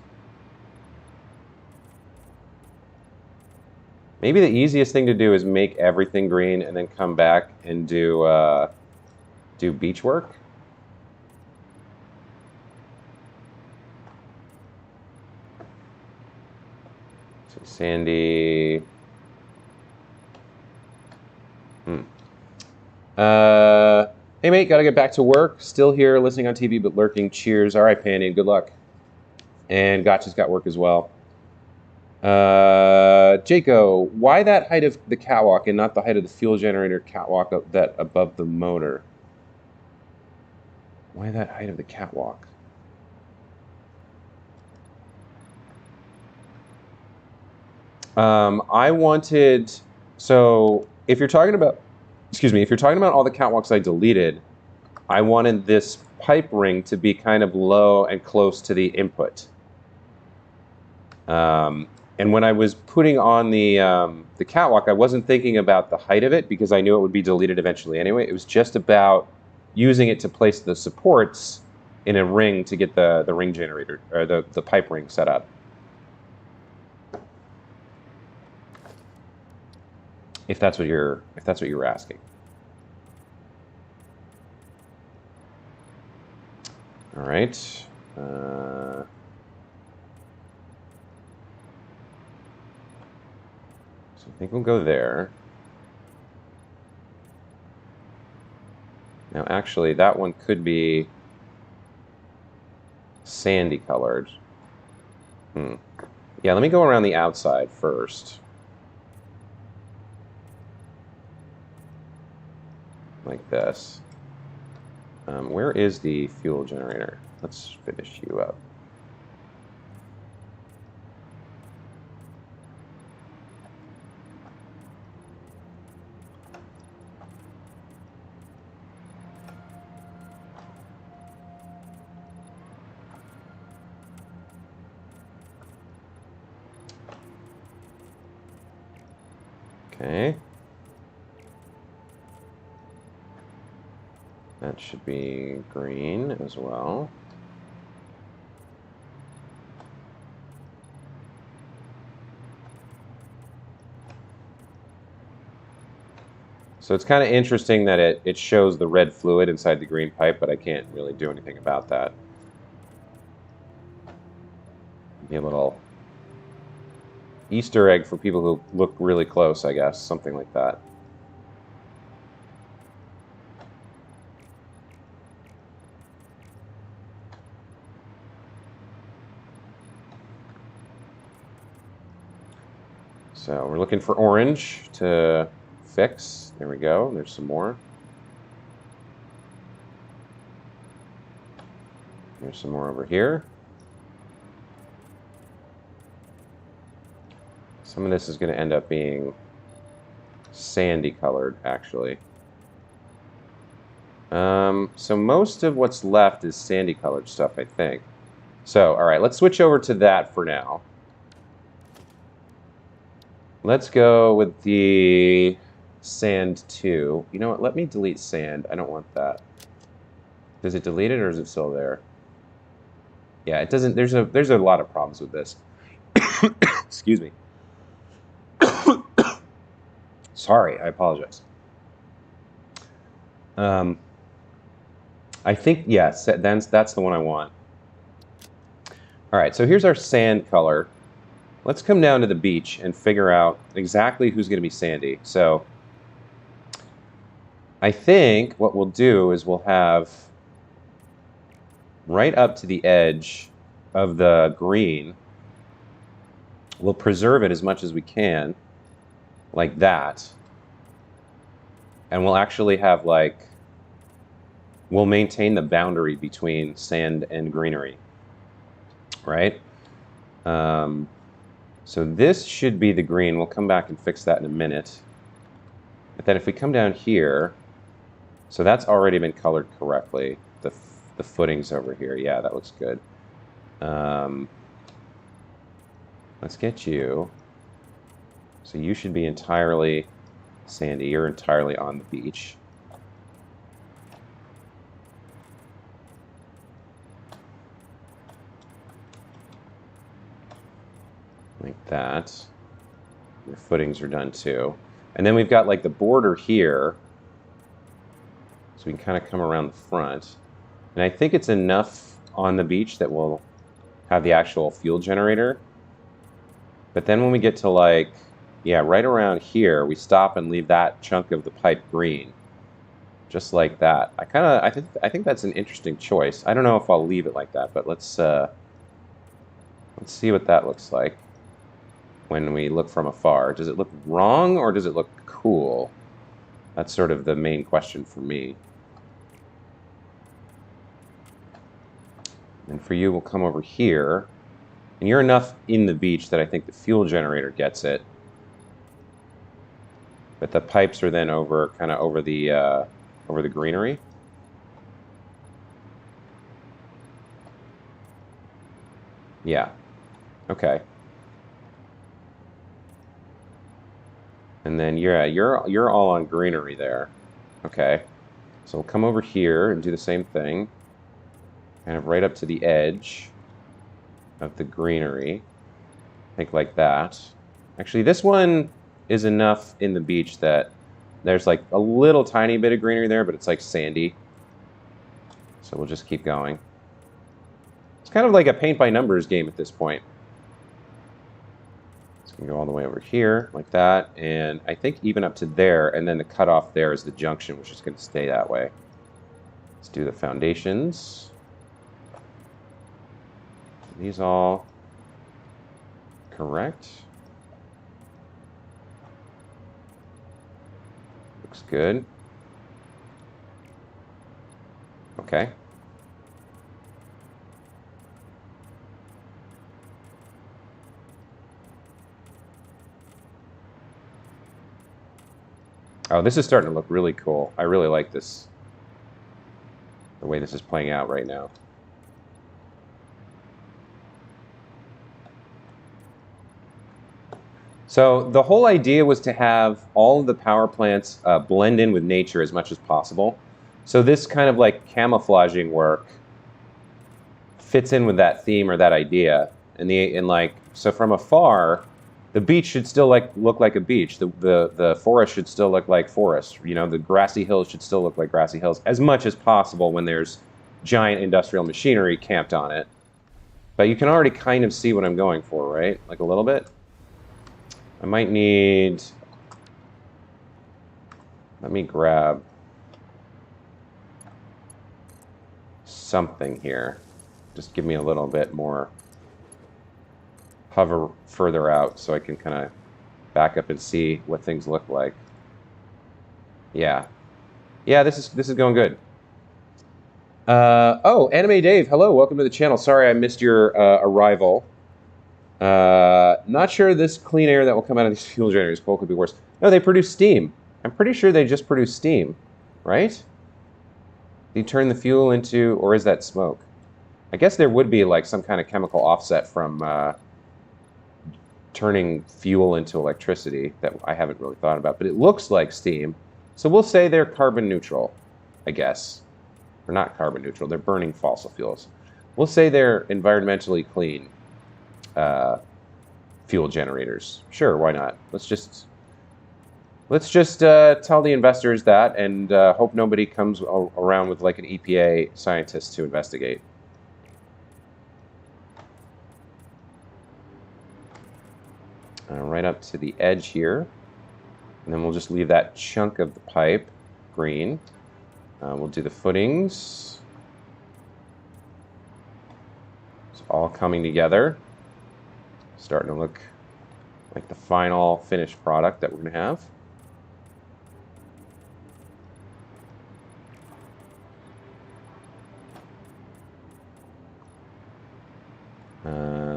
[SPEAKER 1] Maybe the easiest thing to do is make everything green and then come back and do beach work. So sandy. Hey mate, gotta get back to work. Still here, listening on TV, but lurking. Cheers. All right, Pandy, good luck. And Gotcha's got work as well. Jaco, why that height of the catwalk and not the height of the fuel generator catwalk that above the motor? Why that height of the catwalk? I wanted, so if you're talking about, excuse me, if you're talking about all the catwalks I deleted, I wanted this pipe ring to be kind of low and close to the input. And when I was putting on the catwalk, I wasn't thinking about the height of it because I knew it would be deleted eventually anyway. It was just about using it to place the supports in a ring to get the ring generator, or the pipe ring set up. If that's what you were asking. All right. So I think we'll go there. Now, actually, that one could be sandy colored. Yeah, let me go around the outside first. Like this. Where is the fuel generator? Let's finish you up. Okay. That should be green as well. So it's kind of interesting that it shows the red fluid inside the green pipe, but I can't really do anything about that. Be a little Easter egg for people who look really close, I guess, something like that. So we're looking for orange to fix. There we go. There's some more. There's some more over here. Some of this is going to end up being sandy colored, actually. So most of what's left is sandy colored stuff, I think. So, all right, let's switch over to that for now. Let's go with the sand 2. You know what? Let me delete sand. I don't want that. Does it delete it or is it still there? Yeah, it doesn't. There's a lot of problems with this. Excuse me. Sorry, I apologize. I think, yes, that's the one I want. All right, so here's our sand color. Let's come down to the beach and figure out exactly who's going to be sandy. So I think what we'll do is we'll have right up to the edge of the green, we'll preserve it as much as we can, like that. And we'll actually have like, we'll maintain the boundary between sand and greenery, right? So this should be the green. We'll come back and fix that in a minute. But then if we come down here, so that's already been colored correctly. The footings over here. Yeah, that looks good. Let's get you. So you should be entirely sandy. You're entirely on the beach. Like that. Your footings are done too. And then we've got like the border here. So we can kind of come around the front. And I think it's enough on the beach that we'll have the actual fuel generator. But then when we get to like, yeah, right around here, we stop and leave that chunk of the pipe green. Just like that. I think that's an interesting choice. I don't know if I'll leave it like that, but let's see what that looks like when we look from afar. Does it look wrong or does it look cool? That's sort of the main question for me. And for you, we'll come over here. And you're enough in the beach that I think the fuel generator gets it. But the pipes are then over, kind of over the greenery. Yeah. Okay. And then you're all on greenery there. Okay. So we'll come over here and do the same thing. Kind of right up to the edge of the greenery. I think like that. Actually, this one is enough in the beach that there's like a little tiny bit of greenery there, but it's like sandy. So we'll just keep going. It's kind of like a paint by numbers game at this point. It's gonna go all the way over here like that. And I think even up to there, and then the cutoff there is the junction, which is gonna stay that way. Let's do the foundations. These all correct. Looks good. Okay. Oh, this is starting to look really cool. I really like this, the way this is playing out right now. So the whole idea was to have all of the power plants blend in with nature as much as possible. So this kind of like camouflaging work fits in with that theme or that idea. And like, so from afar, the beach should still look like a beach. The forest should still look like forest. You know, the grassy hills should still look like grassy hills as much as possible when there's giant industrial machinery camped on it. But you can already kind of see what I'm going for, right? Like a little bit. I might need, let me grab something here. Just give me a little bit more, hover further out so I can kind of back up and see what things look like. Yeah. Yeah, this is going good. Oh, Anime Dave, hello, welcome to the channel. Sorry I missed your arrival. Not sure this clean air that will come out of these fuel generators could be worse. No, they produce steam. I'm pretty sure they just produce steam, right? You turn the fuel into, or is that smoke? I guess there would be like some kind of chemical offset from turning fuel into electricity that I haven't really thought about, but it looks like steam. So we'll say they're carbon neutral, I guess. Or not carbon neutral, they're burning fossil fuels. We'll say they're environmentally clean fuel generators. Sure, why not? Let's just tell the investors that and hope nobody comes around with like an EPA scientist to investigate. Right up to the edge here. And then we'll just leave that chunk of the pipe green. We'll do the footings. It's all coming together. Starting to look like the final finished product that we're going to have.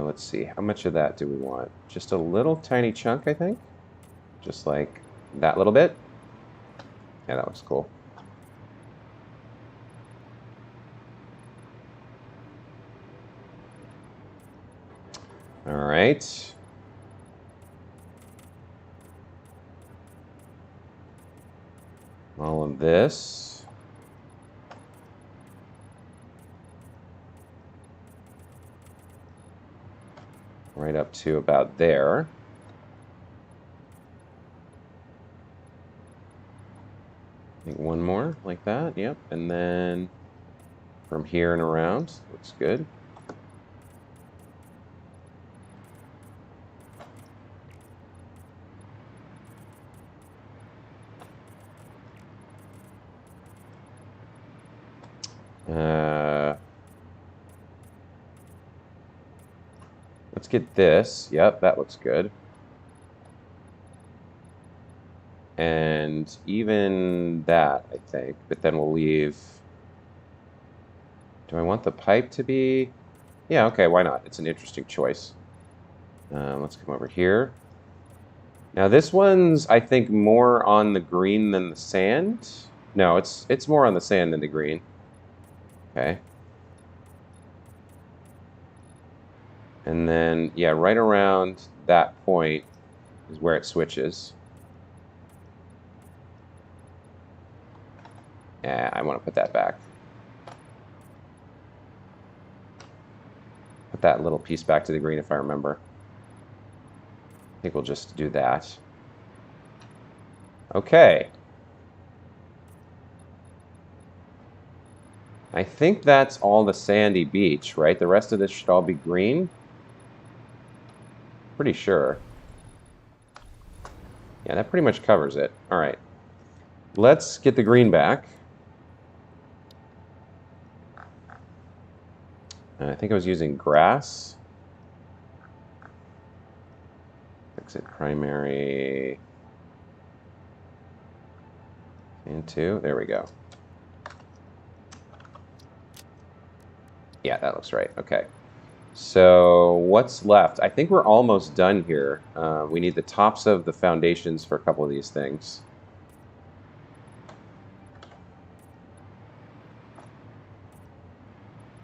[SPEAKER 1] Let's see, how much of that do we want? Just a little tiny chunk, I think. Just like that little bit. Yeah, that looks cool. All right. All of this. Right up to about there. I think one more like that, yep. And then from here and around, looks good. Let's get this. Yep, that looks good. And even that, I think. But then we'll leave... Do I want the pipe to be... Yeah, okay, why not? It's an interesting choice. Let's come over here. Now this one's, I think, more on the green than the sand. No, it's more on the sand than the green. Okay. And then, yeah, right around that point is where it switches. Yeah, I want to put that back. Put that little piece back to the green if I remember. I think we'll just do that. Okay. I think that's all the sandy beach, right? The rest of this should all be green. Pretty sure. Yeah, that pretty much covers it. All right. Let's get the green back. I think I was using grass. Exit primary. And two. There we go. Yeah, that looks right. Okay. So what's left? I think we're almost done here. We need the tops of the foundations for a couple of these things.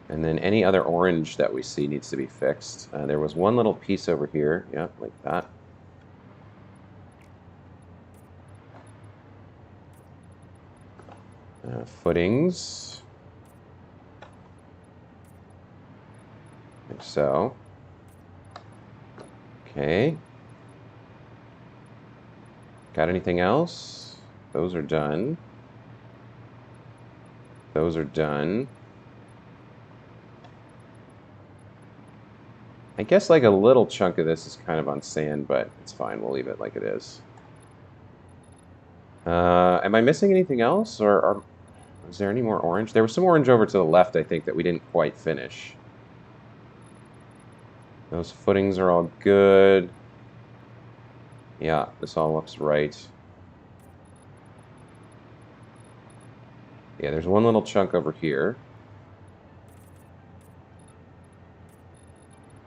[SPEAKER 1] And then any other orange that we see needs to be fixed. There was one little piece over here. Yeah, like that. Footings. Like so. Okay. Got anything else? Those are done. Those are done. I guess like a little chunk of this is kind of on sand, but it's fine. We'll leave it like it is. Am I missing anything else, or is there any more orange? There was some orange over to the left, I think, that we didn't quite finish. Those footings are all good. Yeah, this all looks right. Yeah, there's one little chunk over here.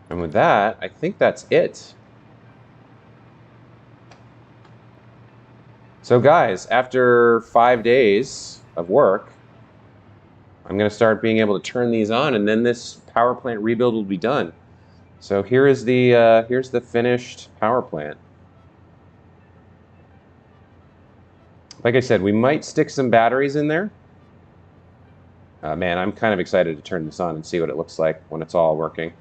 [SPEAKER 1] And with that, I think that's it. So guys, after 5 days of work, I'm going to start being able to turn these on, and then this power plant rebuild will be done. So here's the finished power plant. Like I said, we might stick some batteries in there. Man, I'm kind of excited to turn this on and see what it looks like when it's all working.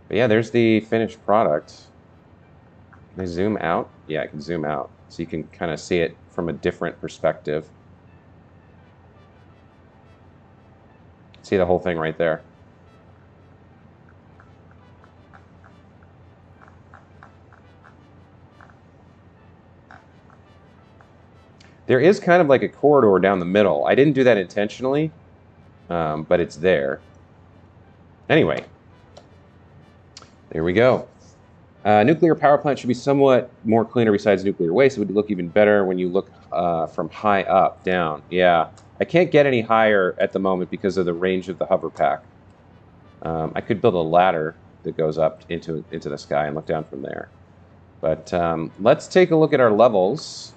[SPEAKER 1] But yeah, there's the finished product. Can I zoom out? Yeah, I can zoom out. So you can kind of see it from a different perspective. See the whole thing right there. There is kind of like a corridor down the middle. I didn't do that intentionally, but it's there. Anyway, there we go. Nuclear power plant should be somewhat more cleaner besides nuclear waste. It would look even better when you look from high up, down. Yeah, I can't get any higher at the moment because of the range of the hover pack. I could build a ladder that goes up into the sky and look down from there. But let's take a look at our levels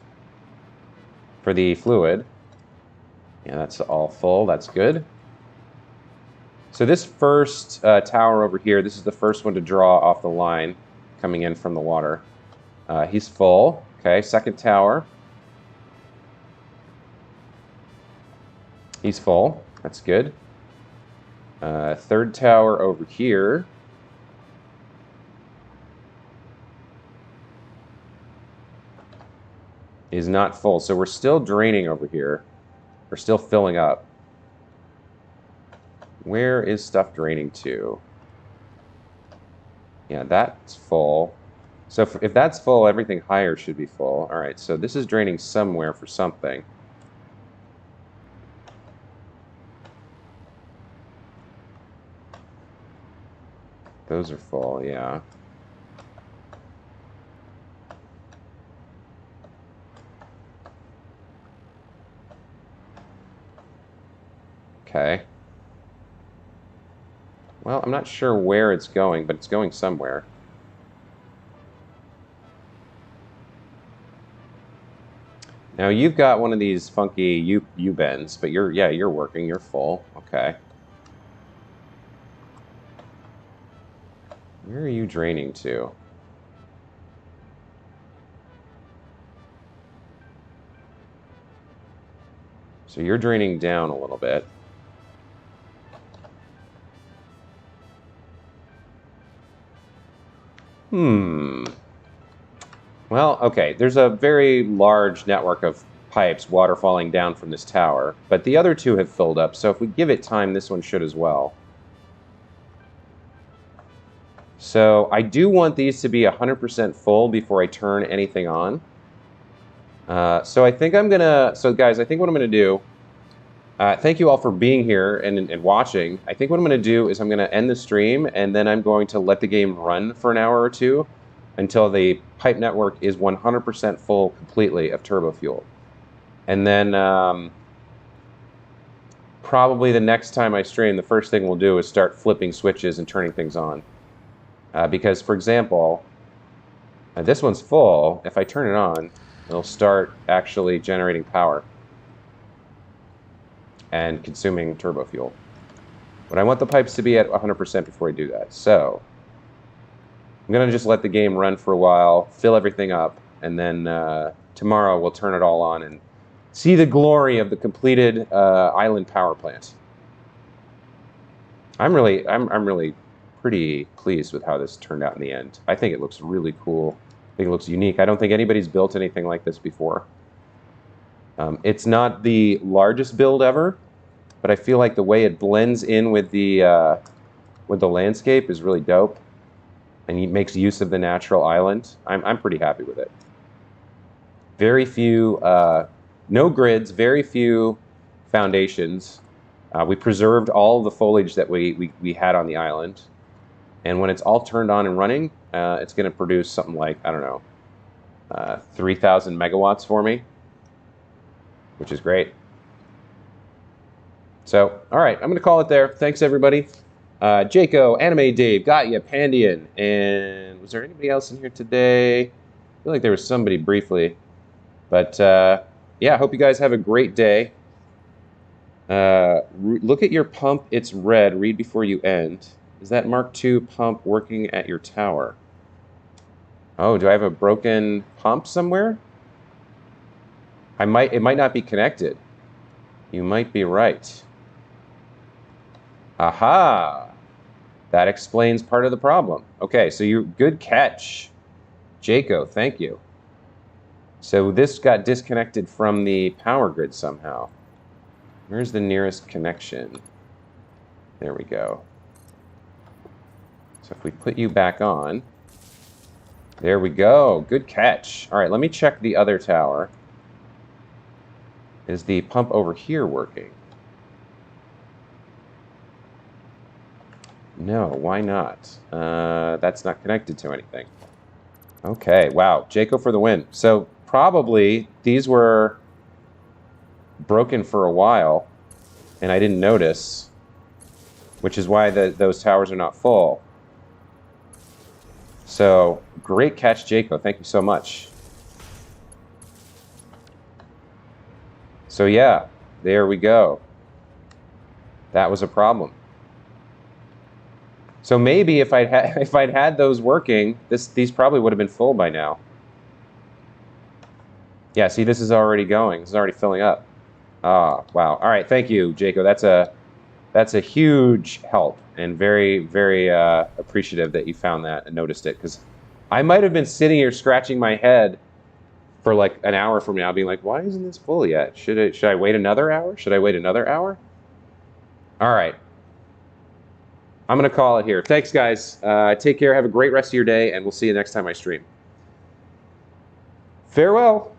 [SPEAKER 1] for the fluid. Yeah, that's all full. That's good. So this first tower over here, this is the first one to draw off the line coming in from the water. He's full. Okay, second tower. He's full. That's good. Third tower over here. Is not full. So we're still draining over here. We're still filling up. Where is stuff draining to? Yeah, that's full. So if that's full, everything higher should be full. All right, so this is draining somewhere for something. Those are full, yeah. Okay. Well, I'm not sure where it's going, but it's going somewhere. Now you've got one of these funky U-bends, but you're working, you're full. Okay. Where are you draining to? So you're draining down a little bit. Well, okay, there's a very large network of pipes water falling down from this tower, but the other two have filled up, so if we give it time, this one should as well. So I do want these to be 100% full before I turn anything on. So I think I'm gonna, so guys, I think what I'm gonna do, thank you all for being here and watching. I think what I'm gonna do is I'm gonna end the stream and then I'm going to let the game run for an hour or two until the pipe network is 100% full completely of Turbofuel. And then probably the next time I stream, the first thing we'll do is start flipping switches and turning things on. Because, for example, this one's full. If I turn it on, it'll start actually generating power and consuming turbo fuel. But I want the pipes to be at 100% before I do that. So I'm going to just let the game run for a while, fill everything up, and then tomorrow we'll turn it all on and see the glory of the completed island power plant. I'm really pretty pleased with how this turned out in the end. I think it looks really cool. I think it looks unique. I don't think anybody's built anything like this before. It's not the largest build ever, but I feel like the way it blends in with the landscape is really dope, and he makes use of the natural island. I'm pretty happy with it. Very few, no grids, very few foundations. We preserved all the foliage that we had on the island. And when it's all turned on and running, it's going to produce something like, I don't know, 3,000 megawatts for me, which is great. So, all right, I'm going to call it there. Thanks, everybody. Jaco, Anime Dave, got ya, Pandian, and was there anybody else in here today? I feel like there was somebody briefly. But, yeah, hope you guys have a great day. Look at your pump. It's red. Read before you end. Is that Mark II pump working at your tower? Oh, do I have a broken pump somewhere? It might not be connected. You might be right. Aha! That explains part of the problem. Okay, so good catch. Jaco, thank you. So this got disconnected from the power grid somehow. Where's the nearest connection? There we go. So if we put you back on, there we go. Good catch. All right, let me check the other tower. Is the pump over here working? No, why not? That's not connected to anything. Okay, wow. Jaco for the win. So probably these were broken for a while, and I didn't notice, which is why those towers are not full. So great catch, Jaco. Thank you so much. So yeah, there we go. That was a problem. So maybe if I'd had those working, these probably would have been full by now. Yeah, see, this is already going. This is already filling up. Ah, wow. All right, thank you, Jaco. That's a huge help, and very, very appreciative that you found that and noticed it, because I might have been sitting here scratching my head for like an hour from now, being like, why isn't this full yet? Should I wait another hour? Should I wait another hour? All right. I'm going to call it here. Thanks, guys. Take care. Have a great rest of your day, and we'll see you next time I stream. Farewell.